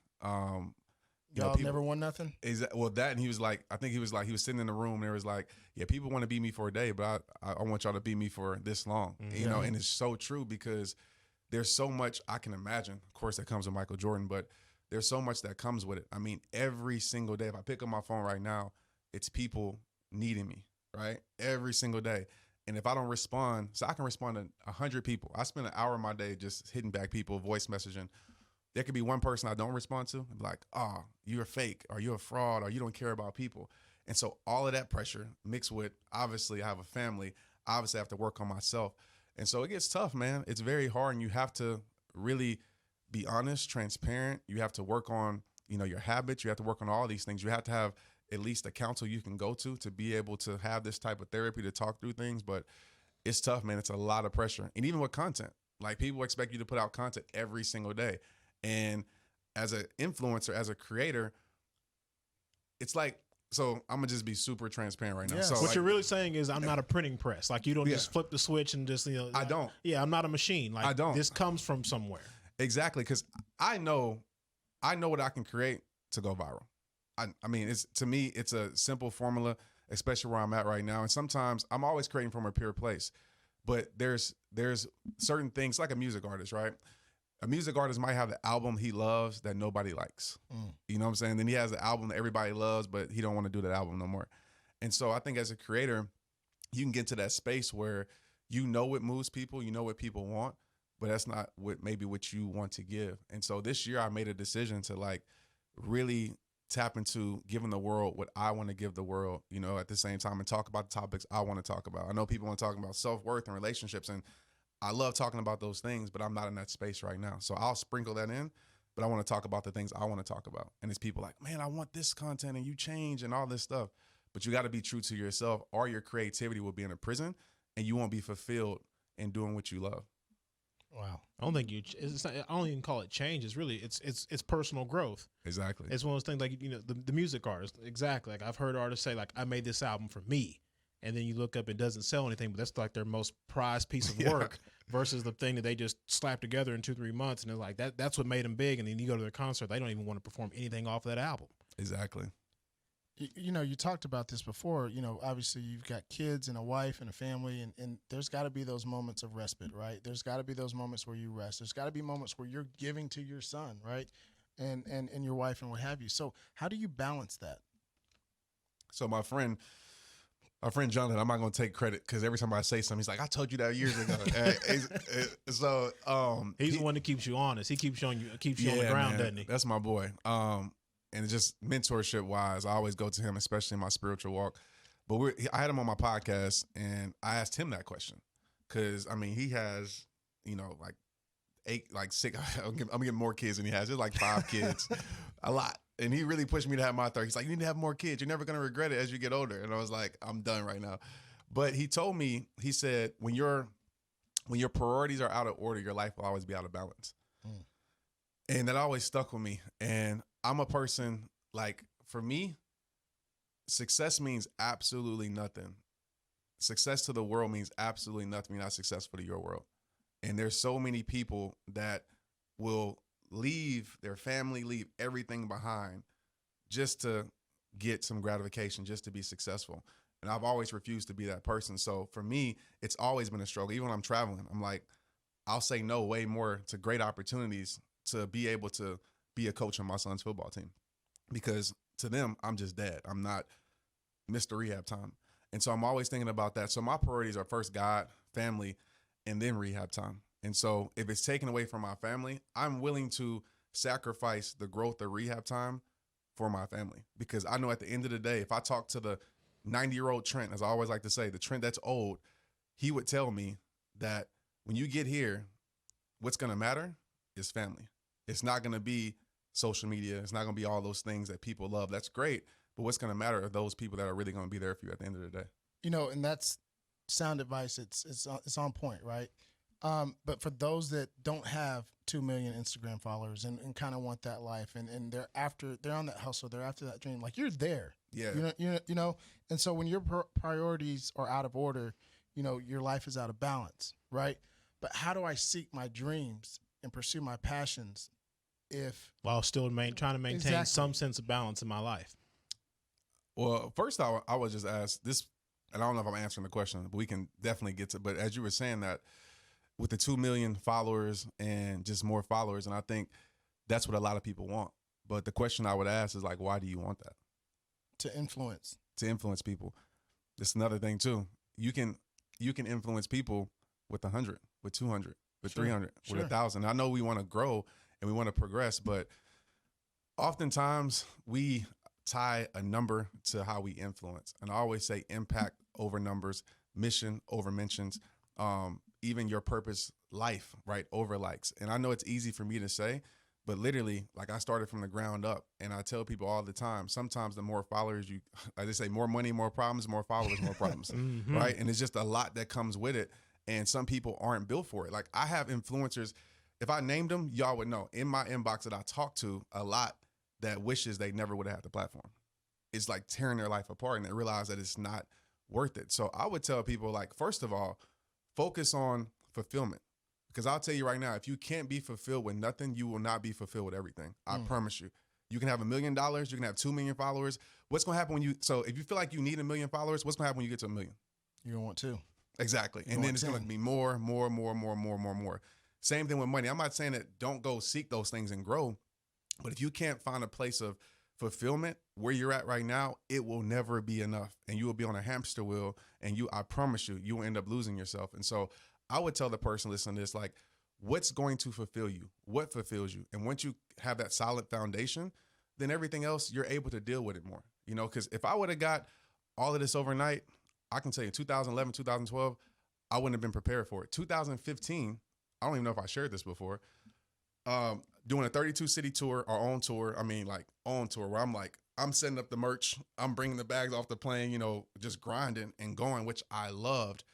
Y'all never won nothing? Well, that, and he was like, I think he was sitting in the room and there was like, yeah, people want to beat me for a day, but I want y'all to beat me for this long. Mm-hmm. You know, and it's so true, because there's so much I can imagine, of course, that comes with Michael Jordan, but there's so much that comes with it. I mean, every single day, if I pick up my phone right now, it's people needing me, right? Every single day. And if I don't respond, so I can respond to 100 people. I spend an hour of my day just hitting back people, voice messaging. There could be one person I don't respond to, like, oh, you're fake, or you're a fraud, or you don't care about people. And so all of that pressure mixed with, obviously, I have a family. Obviously, I have to work on myself. And so it gets tough, man. It's very hard, and you have to really be honest, transparent. You have to work on, you know, your habits. You have to work on all these things. You have to have at least a counsel you can go to be able to have this type of therapy to talk through things. But it's tough, man. It's a lot of pressure. And even with content, like, people expect you to put out content every single day. And as an influencer, as a creator, it's like, so I'm gonna just be super transparent right now. Yes. So What like, you're really saying is, I'm not a printing press. Like, you don't just flip the switch and just, you know. I don't. Yeah, I'm not a machine. Like, I don't. This comes from somewhere. Exactly, because I know what I can create to go viral. I mean, to me, it's a simple formula, especially where I'm at right now. And sometimes I'm always creating from a pure place, but there's certain things, like a music artist, right? A music artist might have the album he loves that nobody likes. You know what I'm saying? Then he has the album that everybody loves, but he don't want to do that album no more. And so I think as a creator, you can get to that space where you know what moves people, you know what people want, but that's not what you want to give. And so this year I made a decision to like really tap into giving the world what I want to give the world, you know, at the same time, and talk about the topics I want to talk about. I know people want to talk about self-worth and relationships, and I love talking about those things, but I'm not in that space right now. So I'll sprinkle that in, but I want to talk about the things I want to talk about. And it's people like, man, I want this content and you change and all this stuff. But you got to be true to yourself, or your creativity will be in a prison and you won't be fulfilled in doing what you love. Wow. I don't think it's not, I don't even call it change. It's really, it's personal growth. Exactly. It's one of those things like, you know, the music artist. Exactly. Like I've heard artists say like, I made this album for me. And then you look up, it doesn't sell anything, but that's like their most prized piece of work versus the thing that they just slapped together in 2-3 months. And they're like, that's what made them big. And then you go to their concert, they don't even want to perform anything off of that album. Exactly. You know, you talked about this before. You know, obviously you've got kids and a wife and a family, and there's got to be those moments of respite, right? There's got to be those moments where you rest. There's got to be moments where you're giving to your son, right? And your wife and what have you. So how do you balance that? So my friend Jonathan, I'm not going to take credit because every time I say something, he's like, I told you that years ago. He's the one that keeps you honest. He keeps you on the ground, man, doesn't he? That's my boy. And just mentorship wise, I always go to him, especially in my spiritual walk. But I had him on my podcast, and I asked him that question because I mean he has, you know, like 6. I'm getting more kids than he has. There's like 5 kids, a lot. And he really pushed me to have my third. He's like, you need to have more kids. You're never gonna regret it as you get older. And I was like, I'm done right now. But he told me, he said, when your priorities are out of order, your life will always be out of balance. And that always stuck with me. And I'm a person, like, for me, success means absolutely nothing. Success to the world means absolutely nothing. You're not successful to your world. And there's so many people that will leave their family, leave everything behind just to get some gratification, just to be successful. And I've always refused to be that person. So for me, it's always been a struggle. Even when I'm traveling, I'm like, I'll say no way more to great opportunities to be able to be a coach on my son's football team, because to them, I'm just dad. I'm not Mr. Rehab time. And so I'm always thinking about that. So my priorities are first God, family, and then rehab time. And so if it's taken away from my family, I'm willing to sacrifice the growth of rehab time for my family, because I know at the end of the day, if I talk to the 90-year-old Trent, as I always like to say, the Trent that's old, he would tell me that when you get here, what's going to matter is family. It's not going to be social media. It's not going to be all those things that people love. That's great. But what's going to matter are those people that are really going to be there for you at the end of the day. You know, and that's sound advice. It's on point, right? But for those that don't have 2 million Instagram followers and kind of want that life, and they're on that hustle, they're after that dream, like you're there. Yeah. You know, and so when your priorities are out of order, you know, your life is out of balance, right? But how do I seek my dreams and pursue my passions while still trying to maintain some sense of balance in my life? Well, first I was just asked this, and I don't know if I'm answering the question, but we can definitely get to. But as you were saying that, with the 2 million followers and just more followers, and I think that's what a lot of people want. But the question I would ask is like, why do you want that? To influence people. That's another thing too. You can influence people with 100, with 200, with 300, with 1,000. I know we want to grow and we want to progress, but oftentimes we tie a number to how we influence. And I always say impact over numbers, mission over mentions, even your purpose, life, right, over likes. And I know it's easy for me to say, but literally, like, I started from the ground up, and I tell people all the time, sometimes the more followers like they say, more money, more problems, more followers, more problems, right? And it's just a lot that comes with it. And some people aren't built for it. Like, I have influencers, if I named them, y'all would know, in my inbox that I talk to a lot, that wishes they never would have had the platform. It's like tearing their life apart, and they realize that it's not worth it. So I would tell people, like, first of all, focus on fulfillment. Because I'll tell you right now, if you can't be fulfilled with nothing, you will not be fulfilled with everything. I promise you. You can have $1 million, you can have 2 million followers. What's going to happen if you feel like you need 1 million followers, what's going to happen when you get to 1 million? You're going to want 2. Exactly. And then it's going to be more. Same thing with money. I'm not saying that don't go seek those things and grow, but if you can't find a place of fulfillment where you're at right now, it will never be enough. And you will be on a hamster wheel, and I promise you, you will end up losing yourself. And so I would tell the person listening to this, like, what's going to fulfill you, what fulfills you. And once you have that solid foundation, then everything else, you're able to deal with it more. You know, because if I would have got all of this overnight, I can tell you 2011, 2012, I wouldn't have been prepared for it. 2015, I don't even know if I shared this before, doing a 32 city tour, our own tour. I mean, like own tour where I'm setting up the merch. I'm bringing the bags off the plane, you know, just grinding and going, which I loved.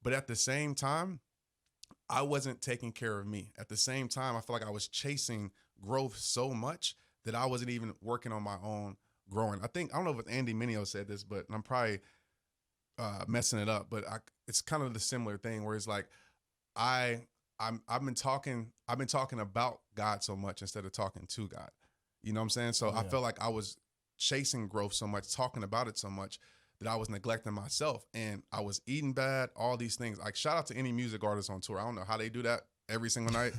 But at the same time, I wasn't taking care of me. At the same time, I feel like I was chasing growth so much that I wasn't even working on my own growing. I don't know if Andy Mineo said this, but I'm probably messing it up, but it's kind of the similar thing where it's like, I've been talking about God so much instead of talking to God. You know what I'm saying? So I felt like I was chasing growth so much, talking about it so much that I was neglecting myself, and I was eating bad, all these things. Like, shout out to any music artists on tour. I don't know how they do that every single night.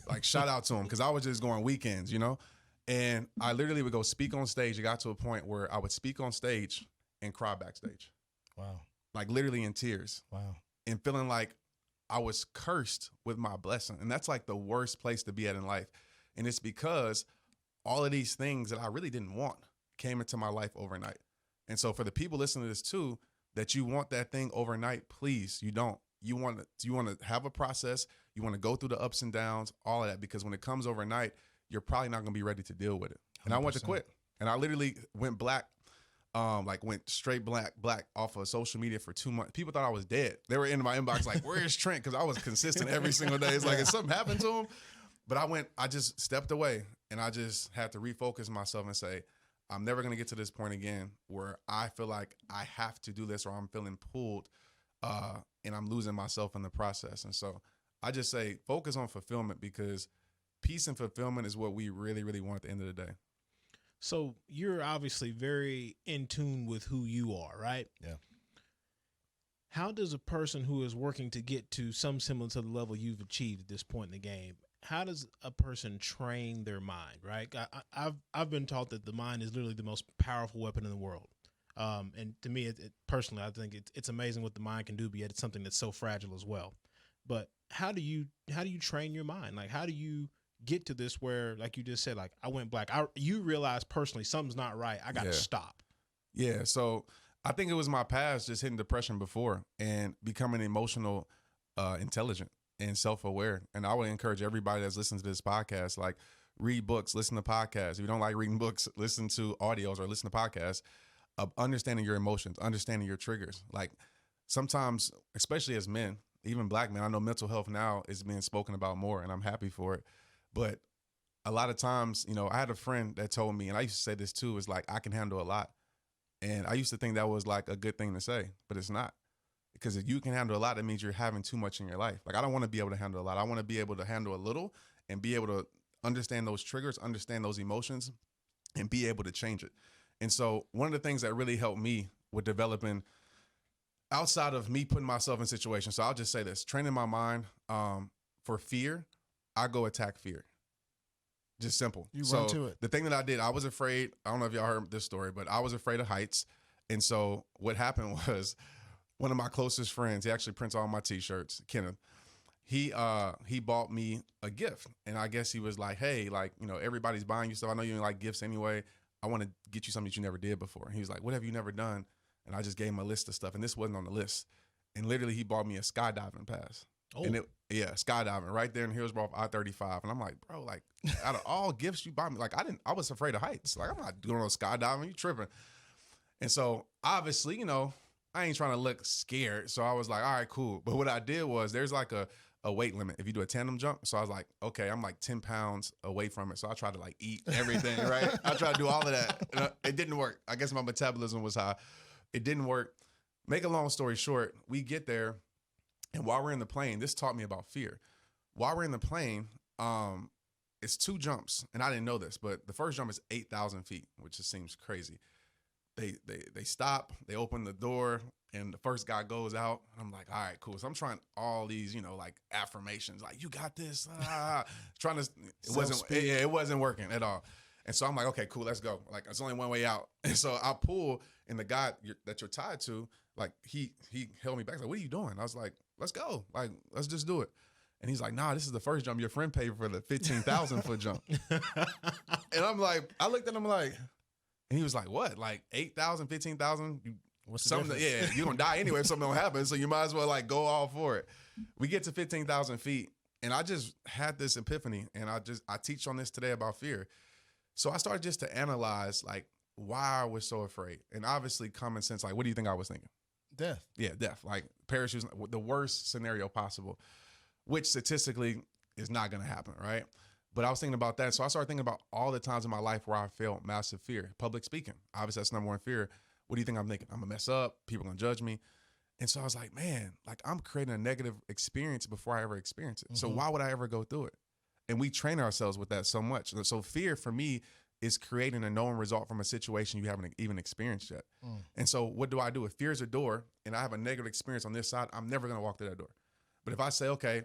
Like, shout out to them, because I was just going weekends, you know? And I literally would go speak on stage. It got to a point where I would speak on stage and cry backstage. Wow. Like, literally in tears. Wow. And feeling like I was cursed with my blessing. And that's like the worst place to be at in life. And it's because all of these things that I really didn't want came into my life overnight. And so for the people listening to this too, that you want that thing overnight, please, you don't. You want to have a process. You want to go through the ups and downs, all of that, because when it comes overnight, you're probably not going to be ready to deal with it. And 100%. I went to quit. And I literally went black, went straight black off of social media for 2 months. People thought I was dead. They were in my inbox like, where's Trent? Because I was consistent every single day. It's like, if something happened to him? But I just stepped away, and I just had to refocus myself and say, I'm never going to get to this point again where I feel like I have to do this, or I'm feeling pulled and I'm losing myself in the process. And so I just say focus on fulfillment, because peace and fulfillment is what we really, really want at the end of the day. So you're obviously very in tune with who you are, right? Yeah. How does a person who is working to get to some semblance of the level you've achieved at this point in the game, how does a person train their mind, right? I've been taught that the mind is literally the most powerful weapon in the world. And to me, personally, I think it's amazing what the mind can do, but yet it's something that's so fragile as well. But how do you train your mind? Like, how do you get to this where, like you just said, like, I went black. You realize personally something's not right. I got to stop. Yeah. So I think it was my past just hitting depression before and becoming emotional, intelligent and self-aware. And I would encourage everybody that's listening to this podcast, like, read books, listen to podcasts. If you don't like reading books, listen to audios or listen to podcasts of understanding your emotions, understanding your triggers. Like, sometimes, especially as men, even black men, I know mental health now is being spoken about more, and I'm happy for it. But a lot of times, you know, I had a friend that told me, and I used to say this too, is like, I can handle a lot. And I used to think that was like a good thing to say, but it's not. Because if you can handle a lot, that means you're having too much in your life. Like, I don't want to be able to handle a lot. I want to be able to handle a little and be able to understand those triggers, understand those emotions, and be able to change it. And so one of the things that really helped me with developing, outside of me putting myself in situations, so I'll just say this, training my mind for fear, I go attack fear. Just simple. You run to it. The thing that I did, I was afraid, I don't know if y'all heard this story, but I was afraid of heights. And so what happened was, one of my closest friends, he actually prints all my t-shirts, Kenneth, he bought me a gift. And I guess he was like, hey, like, you know, everybody's buying you stuff. I know you don't like gifts anyway. I want to get you something that you never did before. And he was like, what have you never done? And I just gave him a list of stuff. And this wasn't on the list. And literally he bought me a skydiving pass. Oh. And skydiving right there in Hillsborough off I-35. And I'm like, bro, like, out of all gifts you bought me, like, I was afraid of heights. Like, I'm not doing no skydiving. You tripping. And so obviously, you know, I ain't trying to look scared. So I was like, all right, cool. But what I did was, there's like a weight limit if you do a tandem jump. So I was like, okay, I'm like 10 pounds away from it. So I tried to like eat everything, right? I tried to do all of that. And it didn't work. I guess my metabolism was high. It didn't work. Make a long story short, we get there. And while we're in the plane, this taught me about fear. While we're in the plane, it's 2 jumps. And I didn't know this, but the first jump is 8,000 feet, which just seems crazy. They stop, they open the door, and the first guy goes out. I'm like, all right, cool. So I'm trying all these, you know, like affirmations, like, you got this. Trying to, it wasn't working at all. And so I'm like, okay, cool, let's go. Like, it's only one way out. And so I pull, and the guy that you're tied to, like, he held me back. Like, what are you doing? I was like, let's go. Like, let's just do it. And he's like, nah, this is the first jump. Your friend paid for the 15,000 foot jump. And I'm like, I looked at him like, and he was like, what? Like 8,000, 15,000? What's the Something, difference? yeah, you're gonna die anyway if something don't happen. So you might as well like go all for it. We get to 15,000 feet, and I just had this epiphany, and I teach on this today about fear. So I started just to analyze like why I was so afraid, and obviously common sense. Like, what do you think I was thinking? Death. Yeah, death. Like parachutes, the worst scenario possible, which statistically is not gonna happen, right? But I was thinking about that, so I started thinking about all the times in my life where I felt massive fear. Public speaking, obviously that's number one fear. What do you think I'm thinking? I'm gonna mess up. People gonna judge me. And so I was like, man, like I'm creating a negative experience before I ever experience it. So why would I ever go through it? And we train ourselves with that so much. So fear for me is creating a known result from a situation you haven't even experienced yet. And so what do? If fear is a door and I have a negative experience on this side, I'm never gonna walk through that door. But if I say, okay,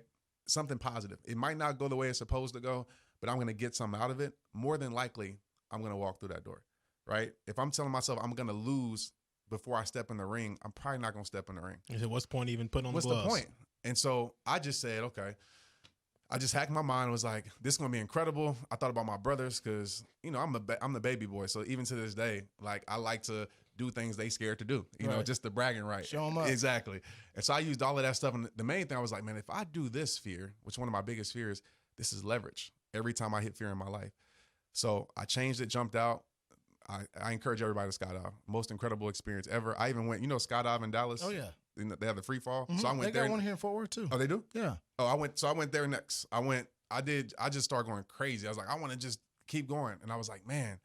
something positive, it might not go the way it's supposed to go, but I'm gonna get something out of it, more than likely, I'm gonna walk through that door. Right? If I'm telling myself I'm going to lose before I step in the ring, I'm probably not going to step in the ring. You said, what's the point even putting on the gloves? What's the point? And so I just said, okay. I just hacked my mind and was like, this is going to be incredible. I thought about my brothers because, you know, I'm the baby boy. So even to this day, like I like to do things they scared to do, you know, just the bragging right. Show them up. Exactly. And so I used all of that stuff. And the main thing I was like, man, if I do this fear, which one of my biggest fears, this is leverage every time I hit fear in my life. So I changed it, jumped out. I encourage everybody to skydive. Most incredible experience ever. I even went, you know, skydive in Dallas. Oh yeah. They have the free fall. So I went they there. got one here in Fort Worth too. Oh, they do? Yeah. Oh, I went there next. I just started going crazy. I was like, I want to just keep going. And I was like, man,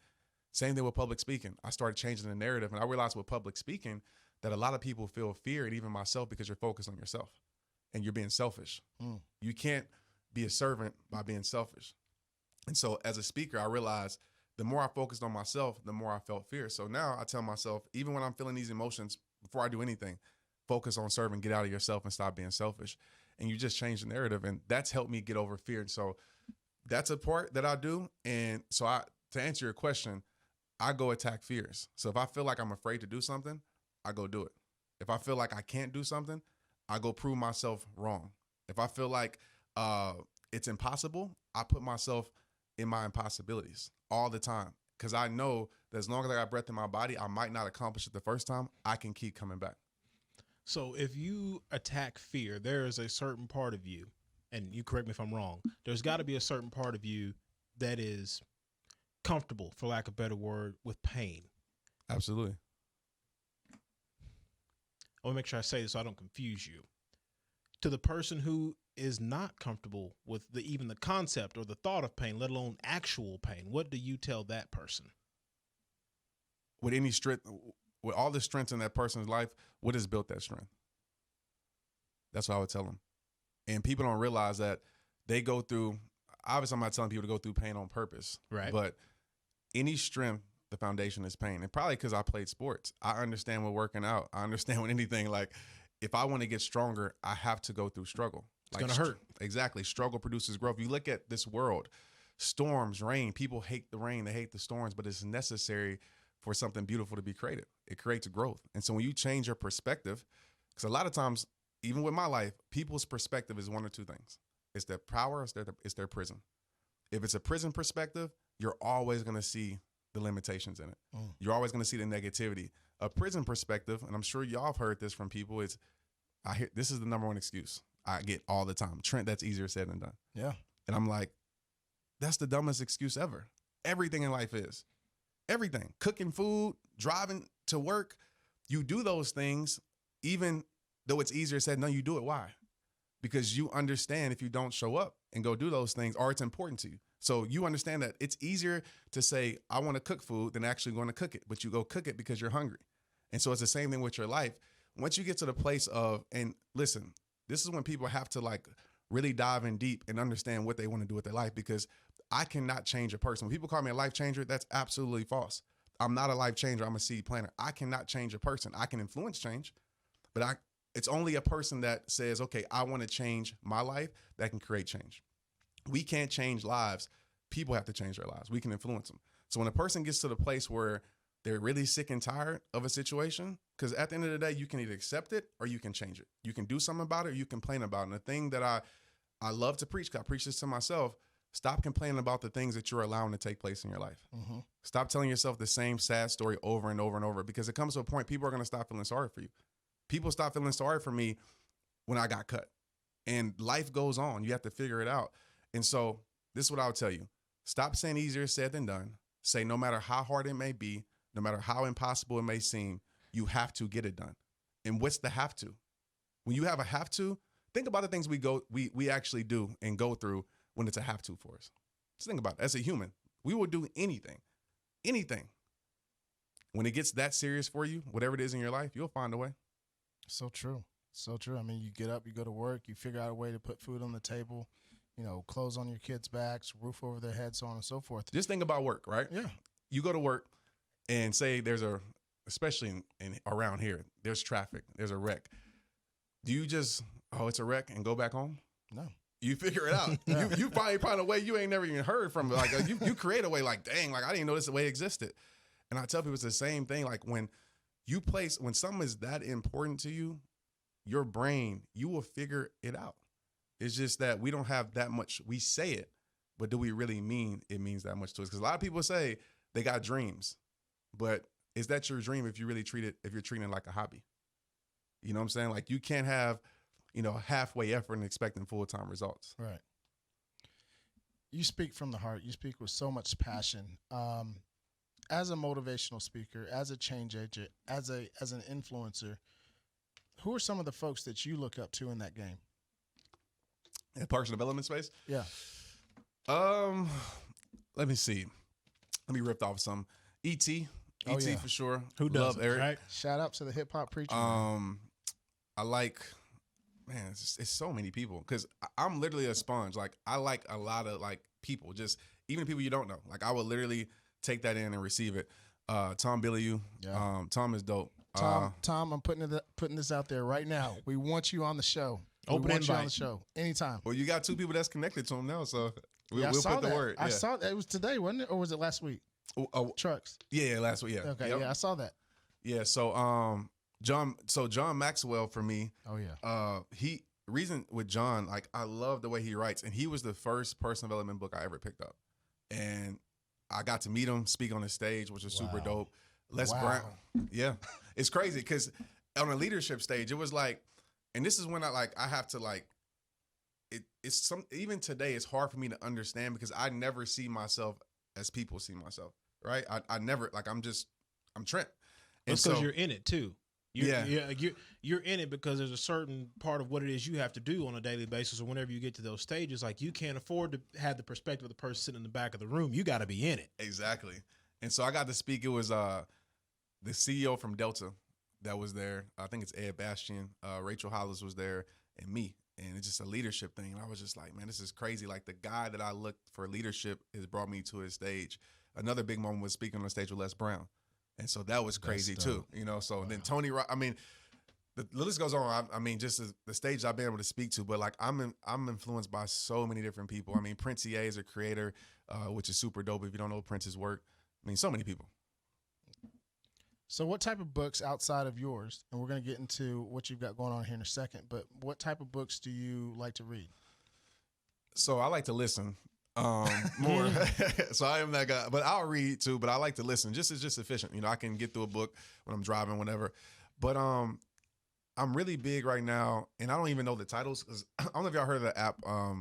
same thing with public speaking. I started changing the narrative. And I realized with public speaking that a lot of people feel fear, and even myself, because you're focused on yourself and you're being selfish. You can't be a servant by being selfish. And so as a speaker, I realized the more I focused on myself, the more I felt fear. So now I tell myself, even when I'm feeling these emotions, before I do anything, focus on serving, get out of yourself and stop being selfish. And you just change the narrative. And that's helped me get over fear. And so that's a part that I do. And so to answer your question, I go attack fears. So if I feel like I'm afraid to do something, I go do it. If I feel like I can't do something, I go prove myself wrong. If I feel like it's impossible, I put myself in my impossibilities all the time, because I know that as long as I got breath in my body, I might not accomplish it the first time. I can keep coming back. So if you attack fear, there is a certain part of you, and you correct me if I'm wrong, there's got to be a certain part of you that is comfortable, for lack of a better word, with pain. Absolutely. I want to make sure I say this so I don't confuse you. To the person who is not comfortable with even the concept or the thought of pain, let alone actual pain, what do you tell that person? With any strength, with all the strength in that person's life, what has built that strength? That's what I would tell them. And people don't realize that they go through, obviously I'm not telling people to go through pain on purpose, right? But any strength, the foundation is pain. And probably because I played sports, I understand what working out. I understand what anything, like if I want to get stronger, I have to go through struggle. It's going to hurt. Exactly. Struggle produces growth. You look at this world, storms, rain, people hate the rain, they hate the storms, but it's necessary for something beautiful to be created. It creates growth. And so when you change your perspective, because a lot of times, even with my life, people's perspective is one or two things. It's their power, it's their prison. If it's a prison perspective, you're always going to see the limitations in it. You're always going to see the negativity. A prison perspective, and I'm sure y'all have heard this from people, is this is the number one excuse I get all the time. Trent, that's easier said than done. Yeah. And I'm like, that's the dumbest excuse ever. Everything in life is. Everything. Cooking food, driving to work, you do those things, even though it's easier said, no, you do it. Why? Because you understand if you don't show up and go do those things, or it's important to you. So you understand that it's easier to say, I want to cook food than actually going to cook it, but you go cook it because you're hungry. And so it's the same thing with your life. Once you get to the place of, and listen, this is when people have to like really dive in deep and understand what they want to do with their life, because I cannot change a person. When people call me a life changer, that's absolutely false. I'm not a life changer. I'm a seed planter. I cannot change a person. I can influence change, but it's only a person that says, okay, I want to change my life, that can create change. We can't change lives. People have to change their lives. We can influence them. So when a person gets to the place where they're really sick and tired of a situation, because at the end of the day, you can either accept it or you can change it. You can do something about it or you complain about it. And the thing that I love to preach. I preach this to myself. Stop complaining about the things that you're allowing to take place in your life. Mm-hmm. Stop telling yourself the same sad story over and over and over, because it comes to a point people are going to stop feeling sorry for you. People stop feeling sorry for me when I got cut. And life goes on. You have to figure it out. And so this is what I'll tell you. Stop saying easier said than done. Say no matter how hard it may be, no matter how impossible it may seem, you have to get it done. And what's the have to? When you have a have to, think about the things we actually do and go through when it's a have to for us. Just think about it. As a human, we will do anything. When it gets that serious for you, whatever it is in your life, you'll find a way. So true. So true. I mean, you get up, you go to work, you figure out a way to put food on the table, clothes on your kids' backs, roof over their heads, so on and so forth. Just think about work, right? Yeah. You go to work and say especially in around here, there's traffic, there's a wreck. Do you just, it's a wreck and go back home? No. You figure it out. Yeah. You find a way you ain't never even heard from. Like you create a way. Like, dang, like I didn't know this way existed. And I tell people it's the same thing. Like when something is that important to you, your brain, you will figure it out. It's just that we don't have that much. We say it, but do we really mean it means that much to us? Because a lot of people say they got dreams, but is that your dream if you're treating it like a hobby? You know what I'm saying? Like you can't have, halfway effort and expecting full-time results. Right. You speak from the heart. You speak with so much passion. As a motivational speaker, as a change agent, as an influencer, who are some of the folks that you look up to in that game? In personal development space? Yeah. Let me see. Let me rip off some. E.T. Oh, yeah. for sure. Who does Love Eric. right? Shout out to the hip hop preacher. I like, man, it's so many people because I'm literally a sponge. Like I like a lot of like people, just even people you don't know. Like I would literally take that in and receive it. Tom Bilyeu. Yeah. Tom is dope. Tom, I'm putting this out there right now. We want you on the show. Open we want invite. you on the show anytime. Well, you got two people that's connected to him now, so we'll I saw put the that. word. I Yeah. saw that. It was today, wasn't it, or was it last week? Trucks. Yeah, last week. Yeah. Okay. Yep. Yeah, I saw that. Yeah. So John Maxwell for me. Oh yeah. Reason with John, like I love the way he writes, and he was the first personal development book I ever picked up, and I got to meet him, speak on the stage, which was super dope. Les Brown, yeah, it's crazy because on a leadership stage, it was like, and this is when I have to like, even today it's hard for me to understand because I never see myself as people see myself, right? I never I'm Trent. And That's because you're in it too. Yeah. You're in it because there's a certain part of what it is you have to do on a daily basis, or whenever you get to those stages, like you can't afford to have the perspective of the person sitting in the back of the room. You got to be in it. Exactly. And so I got to speak. It was the CEO from Delta that was there. I think it's Ed Bastian. Rachel Hollis was there, and me. And it's just a leadership thing. And I was just like, man, this is crazy. Like the guy that I looked for leadership has brought me to his stage. Another big moment was speaking on the stage with Les Brown. And so that was crazy too, So then Tony, I mean, the list goes on. I mean, just the stage I've been able to speak to, but like I'm influenced by so many different people. I mean, Prince EA is a creator, which is super dope. If you don't know Prince's work, I mean, so many people. So what type of books outside of yours, and we're going to get into what you've got going on here in a second, but what type of books do you like to read? So I like to listen. More. So I am that guy, but I'll read too, but I like to listen. It's just efficient. I can get through a book when I'm driving, whenever. But I'm really big right now, and I don't even know the titles. 'Cause I don't know if y'all heard of the app. I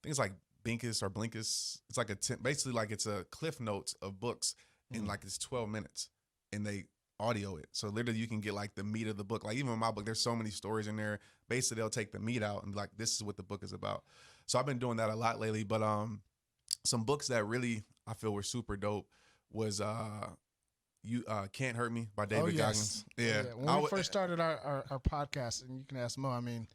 think it's like Binkus or Blinkus. It's like basically like it's a cliff notes of books in like it's 12 minutes, and they audio it. So literally you can get like the meat of the book. Like even in my book, there's so many stories in there. Basically they'll take the meat out and be like, this is what the book is about. So I've been doing that a lot lately, but some books that really I feel were super dope was You Can't Hurt Me by David Goggins. Yeah. When we first started our podcast, and you can ask Mo, I mean,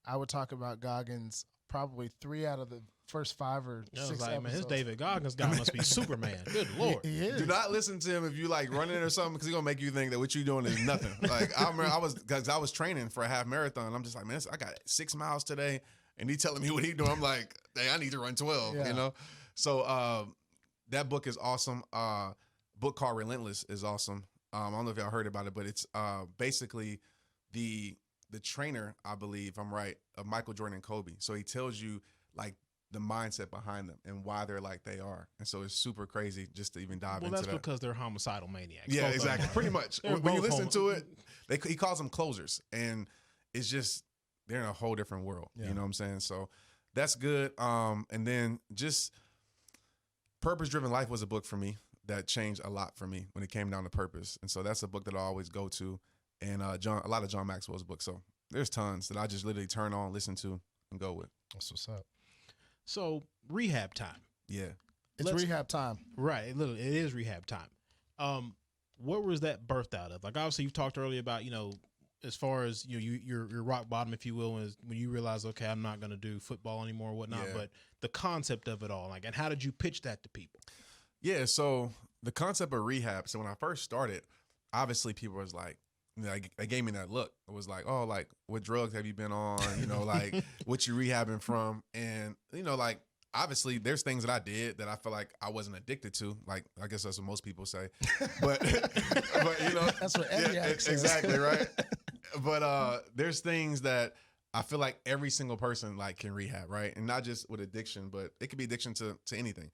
I would talk about Goggins probably 3 out of the first 5 or 6 like, episodes. man, his David Goggins guy must be Superman. Good Lord. He is. Do not listen to him if you like running or something, because he's gonna make you think that what you're doing is nothing. Like I remember I was training for a half marathon. I'm just like, man, I got 6 miles today, and he telling me what he doing. I'm like, dang, I need to run 12. Yeah. So that book is awesome. Book called Relentless is awesome. I don't know if y'all heard about it, but it's basically the trainer, I believe, if I'm right, of Michael Jordan and Kobe. So he tells you like the mindset behind them and why they're like they are. And so it's super crazy just to even dive Well, into that's that. because they're homicidal maniacs. Yeah, Both of them exactly. are. Pretty much. They're When you both listen to it, he calls them closers, and it's just they're in a whole different world. Yeah. You know what I'm saying? So that's good. And then just Purpose-Driven Life was a book for me that changed a lot for me when it came down to purpose. And so that's a book that I always go to, and a lot of John Maxwell's books. So there's tons that I just literally turn on, listen to, and go with. That's what's up. So rehab time. Yeah. It's rehab time. Right. Literally, it is rehab time. What was that birthed out of? Like, obviously, you've talked earlier about, as far as your rock bottom, if you will, is when you realize, okay, I'm not going to do football anymore or whatnot. Yeah. But the concept of it all, like, and how did you pitch that to people? Yeah. So the concept of rehab. So when I first started, obviously people was like, they gave me that look. It was like, oh, like, what drugs have you been on? Like, what you rehabbing from? And, like, obviously there's things that I did that I feel like I wasn't addicted to. Like, I guess that's what most people say. But, That's what every addict says. exactly, right? But there's things that I feel like every single person, like, can rehab, right? And not just with addiction, but it could be addiction to anything.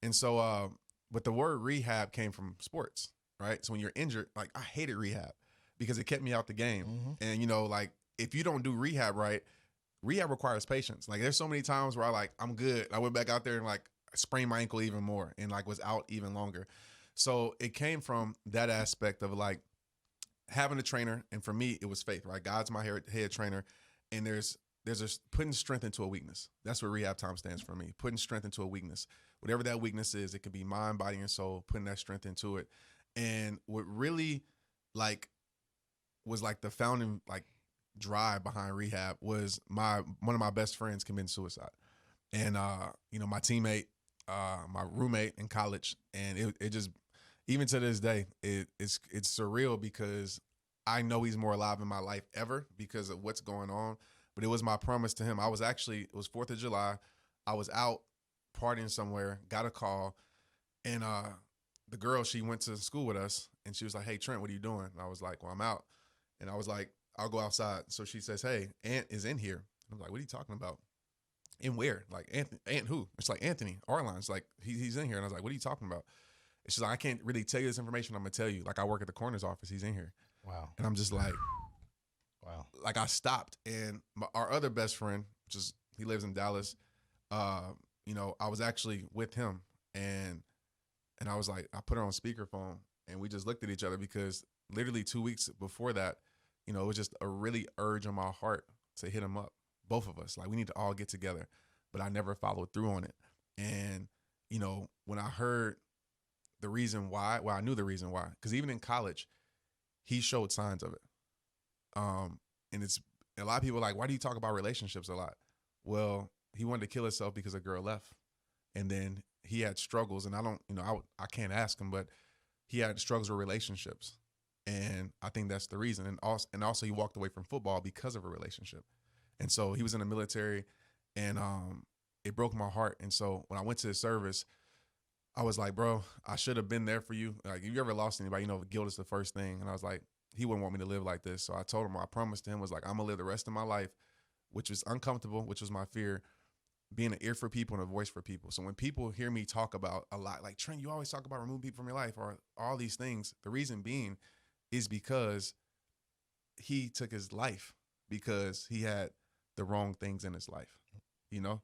And so, but the word rehab came from sports, right? So when you're injured, like, I hated rehab because it kept me out the game. Mm-hmm. And, like, if you don't do rehab right, rehab requires patience. Like, there's so many times where I'm good. I went back out there and, like, sprained my ankle even more and, like, was out even longer. So it came from that aspect of, like, having a trainer. And for me, it was faith, right? God's my head trainer. And there's just putting strength into a weakness. That's what rehab time stands for me. Putting strength into a weakness. Whatever that weakness is, it could be mind, body, and soul, putting that strength into it. And what really, like, was, like, the founding, like, drive behind rehab was one of my best friends committed suicide. And my teammate, my roommate in college, and it just, even to this day, it's surreal because I know he's more alive in my life ever because of what's going on. But it was my promise to him. It was 4th of July. I was out partying somewhere, got a call, and the girl, she went to school with us, and she was like, "Hey, Trent, what are you doing?" And I was like, "Well, I'm out." And I was like, "I'll go outside." So she says, "Hey, Ant is in here." I'm like, "What are you talking about? In where?" Like, Ant who? It's like Anthony Arline. It's like, he's in here. And I was like, "What are you talking about?" And she's like, "I can't really tell you this information. I'm going to tell you. Like, I work at the coroner's office. He's in here." Wow. And I'm just like, wow. Like, I stopped. And our other best friend, he lives in Dallas. I was actually with him. And I was like, I put her on speakerphone. And we just looked at each other because literally 2 weeks before that, it was just a really urge on my heart to hit him up. Both of us. Like, we need to all get together. But I never followed through on it. And, when I heard the reason why, well, I knew the reason why. Because even in college, he showed signs of it. And it's a lot of people are like, why do you talk about relationships a lot? Well, he wanted to kill himself because a girl left. And then he had struggles. And I can't ask him, but he had struggles with relationships. And I think that's the reason. And also he walked away from football because of a relationship. And so he was in the military, and it broke my heart. And so when I went to his service, I was like, "Bro, I should have been there for you. Like, if you ever lost anybody, guilt is the first thing." And I was like, he wouldn't want me to live like this. So I told him, I promised him, was like, I'm going to live the rest of my life, which was uncomfortable, which was my fear, being an ear for people and a voice for people. So when people hear me talk about a lot, like, "Trent, you always talk about removing people from your life," or all these things, the reason being is because he took his life because he had the wrong things in his life, Wow.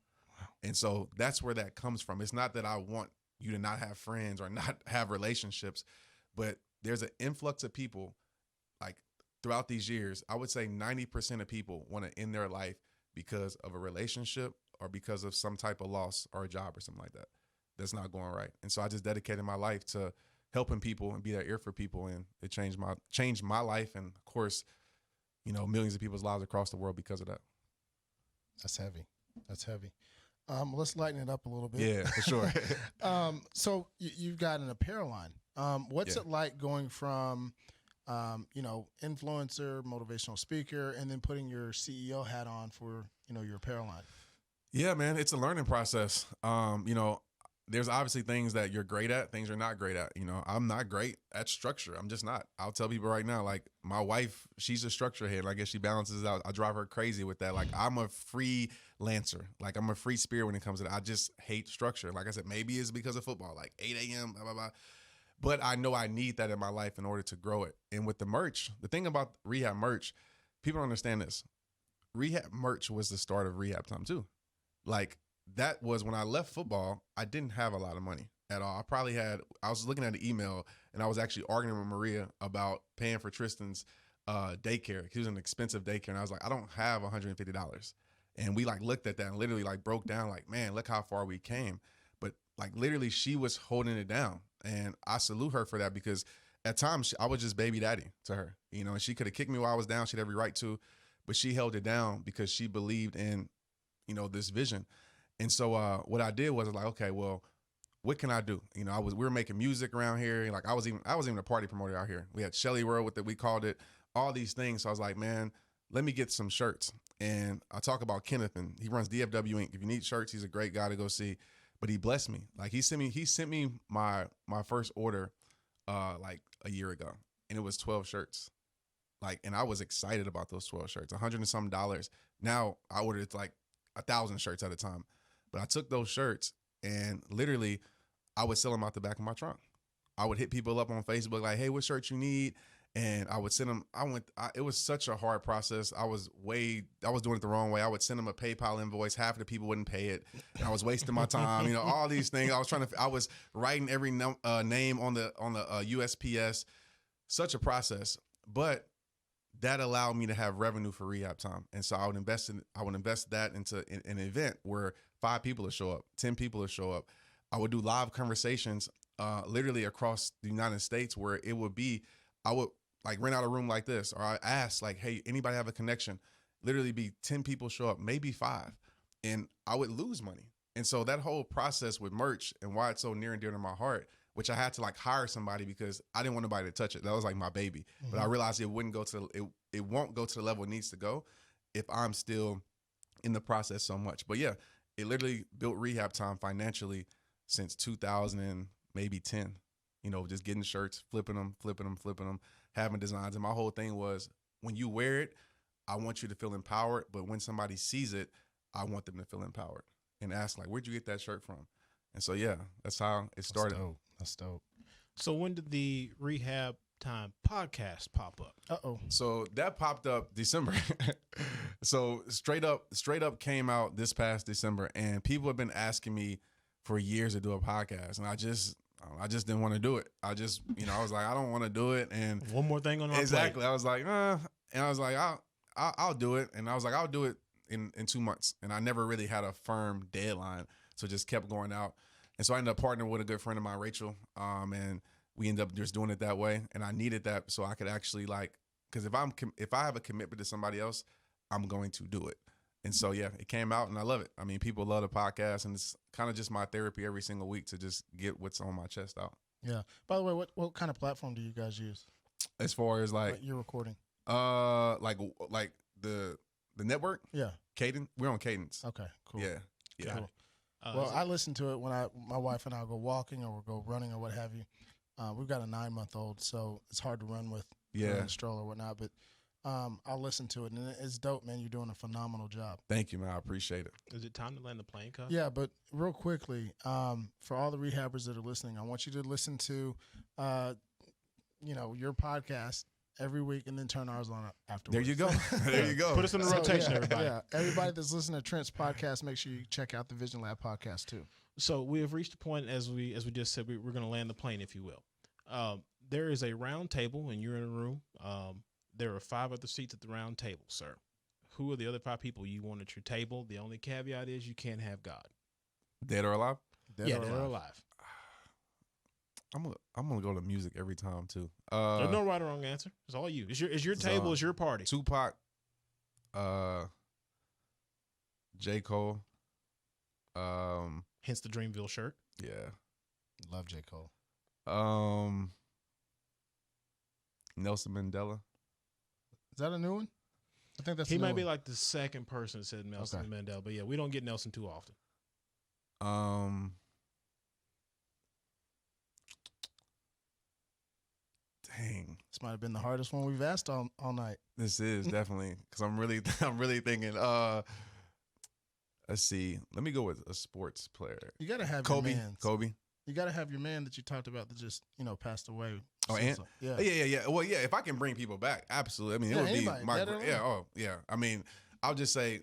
And so that's where that comes from. It's not that I want you to not have friends or not have relationships, but there's an influx of people, like, throughout these years. I would say 90% of people want to end their life because of a relationship or because of some type of loss or a job or something like that. That's not going right. And so I just dedicated my life to helping people and be that ear for people. And it changed my life. And of course, millions of people's lives across the world because of that. That's heavy. That's heavy. Let's lighten it up a little bit. Yeah, for sure. So you've got an apparel line. What's it like going from, influencer, motivational speaker, and then putting your CEO hat on for, your apparel line? Yeah, man, it's a learning process. there's obviously things that you're great at, things you're not great at. You know, I'm not great at structure. I'm just not. I'll tell people right now, like my wife, she's a structure head. I guess she balances out. I drive her crazy with that. Like I'm a freelancer. Like I'm a free spirit when it comes to that. I just hate structure. Like I said, maybe it's because of football, like 8 a.m., blah, blah, blah. But I know I need that in my life in order to grow it. And with the merch, the thing about Rehab merch, people don't understand this. Rehab merch was the start of Rehab time too. Like that was when I left football, I didn't have a lot of money at all. I was looking at the email and I was actually arguing with Maria about paying for Tristan's daycare. He was an expensive daycare. And I was like, I don't have $150. And we like looked at that and literally like broke down like, man, look how far we came. But like literally she was holding it down. And I salute her for that because at times I was just baby daddy to her, you know, and she could have kicked me while I was down. She'd have every right to, but she held it down because she believed in, you know, this vision. And so what I did was like, okay, well, what can I do? You know, we were making music around here. Like I was even a party promoter out here. We had Shelly World with it. We called it all these things. So I was like, man, let me get some shirts. And I talk about Kenneth, and he runs DFW Inc. If you need shirts, he's a great guy to go see. But he blessed me. Like he sent me my first order like a year ago, and it was 12 shirts. Like, and I was excited about those 12 shirts, $100 and some. Now I ordered like 1,000 shirts at a time. But I took those shirts and literally I would sell them out the back of my trunk. I would hit people up on Facebook like, hey, what shirt you need? And I would send them. It was such a hard process. I was doing it the wrong way. I would send them a PayPal invoice. Half of the people wouldn't pay it. And I was wasting my time. You know, all these things. I was writing every name on the USPS. Such a process. But that allowed me to have revenue for Rehab time. And so I would invest that into an event where 5 people will show up, 10 people will show up. I would do live conversations literally across the United States where it would be, I would like rent out a room like this, or I ask like, hey, anybody have a connection? Literally be 10 people show up, maybe 5. And I would lose money. And so that whole process with merch and why it's so near and dear to my heart, which I had to like hire somebody because I didn't want nobody to touch it. That was like my baby. Mm-hmm. But I realized it won't go to the level it needs to go if I'm still in the process so much. But yeah, it literally built Rehab time financially since 2010. You know, just getting shirts, flipping them, having designs. And my whole thing was when you wear it, I want you to feel empowered. But when somebody sees it, I want them to feel empowered and ask like, where'd you get that shirt from? And so, yeah, that's how it started. That's dope. So when did the Rehab Time podcast pop up? So that popped up December. So straight up came out this past December, and people have been asking me for years to do a podcast, and I just didn't want to do it. I just, I was like, I don't want to do it. And one more thing on my exactly. plate. I was like, and I was like, I'll do it. And I was like, I'll do it in 2 months. And I never really had a firm deadline, so just kept going out. And so I ended up partnering with a good friend of mine, Rachel, and we ended up just doing it that way. And I needed that so I could actually because if I have a commitment to somebody else, I'm going to do it. And so, yeah, it came out and I love it. I mean, people love the podcast, and it's kind of just my therapy every single week to just get what's on my chest out. Yeah. By the way, what kind of platform do you guys use? As far as like you're recording? Like the network? Yeah. Cadence? We're on Cadence. Okay, cool. Yeah. Cool. Well, I listen to it when my wife and I go walking or we'll go running or what have you. We've got a 9-month-old, so it's hard to run with a stroller or whatnot, but I'll listen to it, and it's dope, man. You're doing a phenomenal job. Thank you, man. I appreciate it. Is it time to land the plane, Cuff? Yeah, but real quickly, for all the rehabbers that are listening, I want you to listen to, your podcast every week and then turn ours on afterwards. There you go. There you go. Put us in the rotation, everybody. Yeah, everybody that's listening to Trent's podcast, make sure you check out the Vision Lab podcast too. So we have reached a point, as we just said, we're going to land the plane, if you will. There is a round table, and you're in a room. There are 5 other seats at the round table, sir. Who are the other 5 people you want at your table? The only caveat is you can't have God. Dead or alive? Dead or alive. I'm gonna go to music every time too. There's no right or wrong answer. It's all you. It's your table. It's your party. Tupac, J. Cole. Hence the Dreamville shirt. Yeah, love J. Cole. Nelson Mandela. Is that a new one? I think that's he might be like the second person that said Nelson Mandela, but yeah, we don't get Nelson too often. Dang. This might have been the hardest one we've asked all night. This is definitely because I'm really thinking. Let's see. Let me go with a sports player. You got to have Kobe. your man. Kobe. You got to have your man that you talked about that just passed away. Oh, So- and so- yeah. yeah. Well, yeah. If I can bring people back, absolutely. I mean, Yeah, it would anybody, be my dead or alive. yeah. Oh, yeah. I mean, I'll just say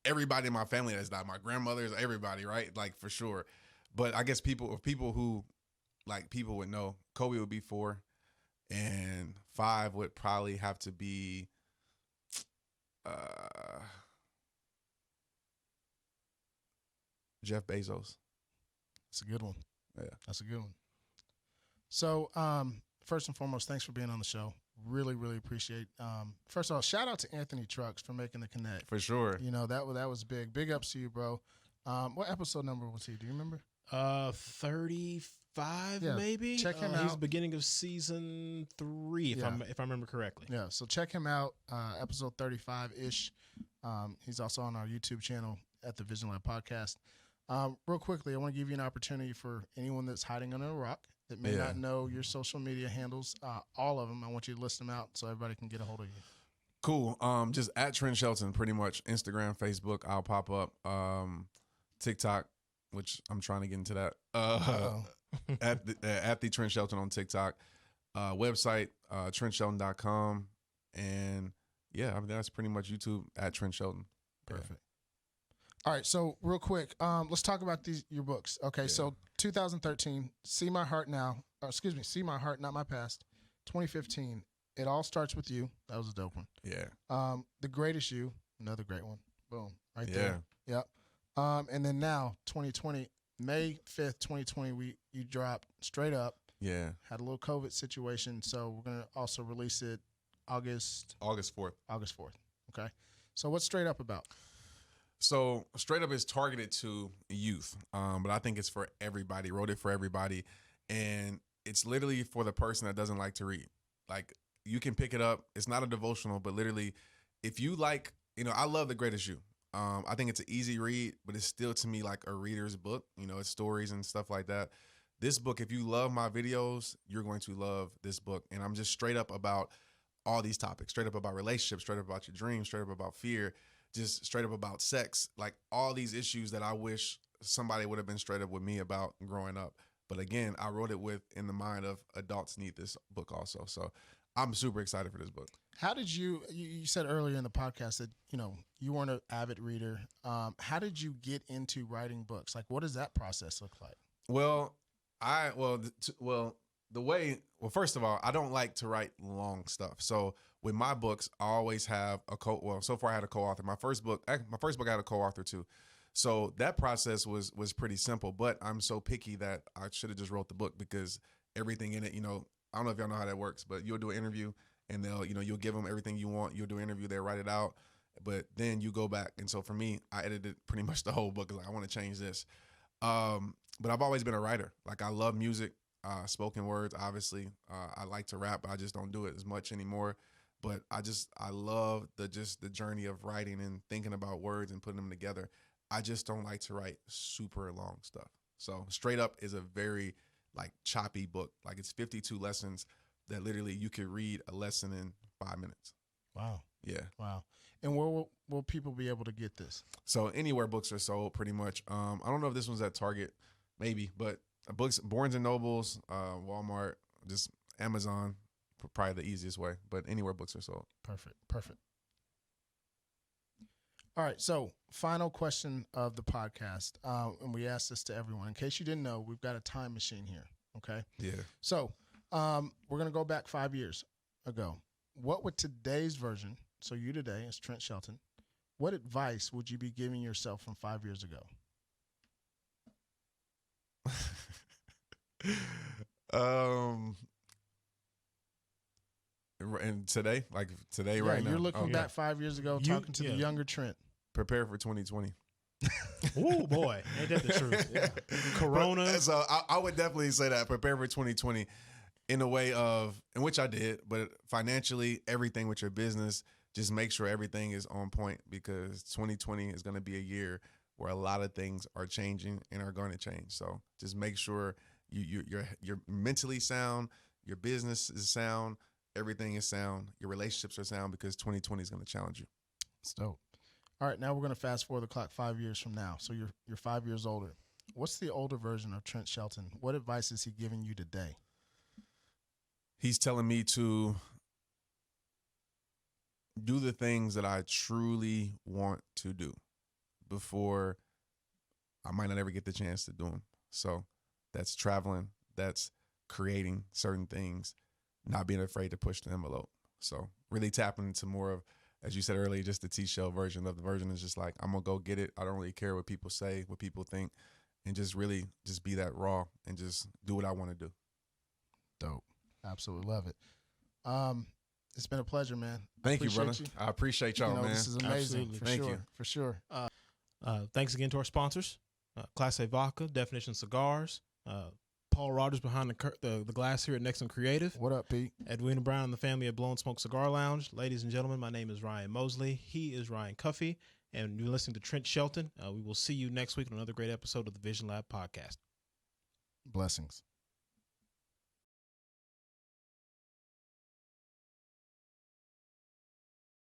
everybody in my family that's died. My grandmothers, everybody, right? Like for sure. But I guess people who like people would know. Kobe would be 4, and 5 would probably have to be. Jeff Bezos. That's a good one. Yeah. That's a good one. So, first and foremost, thanks for being on the show. Really, really appreciate. First of all, shout out to Anthony Trucks for making the connect. For sure. That was big. Big ups to you, bro. What episode number was he? Do you remember? 35 Yeah, maybe. check him He's out. beginning of season 3, if Yeah. I remember correctly. Yeah. So check him out. Episode 35 ish. He's also on our YouTube channel at the Vision Lab Podcast. Real quickly, I want to give you an opportunity for anyone that's hiding under a rock that may not know your social media handles, all of them. I want you to list them out so everybody can get a hold of you. Cool. Just at Trent Shelton, pretty much. Instagram, Facebook, I'll pop up. TikTok, which I'm trying to get into that. At the Trent Shelton on TikTok. Website, TrentShelton.com. And yeah, I mean, that's pretty much YouTube at Trent Shelton. Perfect. All right, so real quick, let's talk about your books. Okay, so 2013, See My Heart Now. See My Heart, Not My Past. 2015, It All Starts With You. That was a dope one. Yeah. The Greatest You, another great one. Boom, right Yeah. there. Yep. And then now, 2020, May 5th, 2020, you dropped Straight Up. Yeah. Had a little COVID situation, so we're going to also release it August 4th. 4th. Okay. So what's Straight Up about? So Straight Up is targeted to youth, but I think it's for everybody. Wrote it for everybody, and it's literally for the person that doesn't like to read. Like you can pick it up. It's not a devotional, but literally, if you like, I love The Greatest You. I think it's an easy read, but it's still to me like a reader's book. It's stories and stuff like that. This book, if you love my videos, you're going to love this book, and I'm just straight up about all these topics. Straight up about relationships. Straight up about your dreams. Straight up about fear. Just straight up about sex, like all these issues that I wish somebody would have been straight up with me about growing up. But again, I wrote it in the mind of adults need this book also. So I'm super excited for this book. How did you said earlier in the podcast that, you weren't an avid reader. How did you get into writing books? Like, what does that process look like? Well, first of all, I don't like to write long stuff. So with my books, I always have so far I had a co-author. My first book I had a co-author too. So that process was pretty simple, but I'm so picky that I should have just wrote the book because everything in it, I don't know if y'all know how that works, but you'll do an interview and they'll, you'll give them everything you want. You'll do an interview, they'll write it out, but then you go back. And so for me, I edited pretty much the whole book. Like, I want to change this. But I've always been a writer. Like, I love music, spoken words, obviously. I like to rap, but I just don't do it as much anymore. But I love the journey of writing and thinking about words and putting them together. I just don't like to write super long stuff. So Straight Up is a very choppy book. Like, it's 52 lessons that literally you could read a lesson in 5 minutes. Wow. Yeah. Wow. And where will people be able to get this? So anywhere books are sold, pretty much. I don't know if this one's at Target, maybe, but books, Barnes and Nobles, Walmart, just Amazon, probably the easiest way. But anywhere books are sold. Perfect. All right. So final question of the podcast, and we ask this to everyone. In case you didn't know, we've got a time machine here. Okay. Yeah. So we're gonna go back 5 years ago. What would today's version? So you today as Trent Shelton, what advice would you be giving yourself from 5 years ago? And today, right now, You're looking back 5 years ago, talking to the younger Trent. Prepare for 2020. Oh boy, ain't that the truth? Yeah. Corona. So I would definitely say that. Prepare for 2020 in a way of, in which I did, but financially, everything with your business, just make sure everything is on point, because 2020 is going to be a year where a lot of things are changing and are going to change. So just make sure you're mentally sound, Your business is sound. Everything is sound. Your relationships are sound because 2020 is going to challenge you. It's dope. All right, now we're going to fast forward the clock 5 years from now. So you're 5 years older. What's the older version of Trent Shelton? What advice is he giving you today? He's telling me to do the things that I truly want to do before I might not ever get the chance to do them. So that's traveling, that's creating certain things, not being afraid to push the envelope. So really tapping into more of, as you said earlier, just the T-shell version of the version is just like, I'm going to go get it. I don't really care what people say, what people think, and just really just be that raw and just do what I want to do. Dope. Absolutely love it. It's been a pleasure, man. Thank you, brother. I appreciate y'all, man. This is amazing. Absolutely. For Thank sure. you. For sure. Thanks again to our sponsors, Class A Vodka, Definition Cigars, Paul Rogers behind the glass here at Nexum Creative. What up, Pete? Edwina Brown and the family at Blown Smoke Cigar Lounge. Ladies and gentlemen, my name is Ryan Mosley. He is Ryan Cuffey, and you're listening to Trent Shelton. We will see you next week on another great episode of the Vision Lab podcast. Blessings.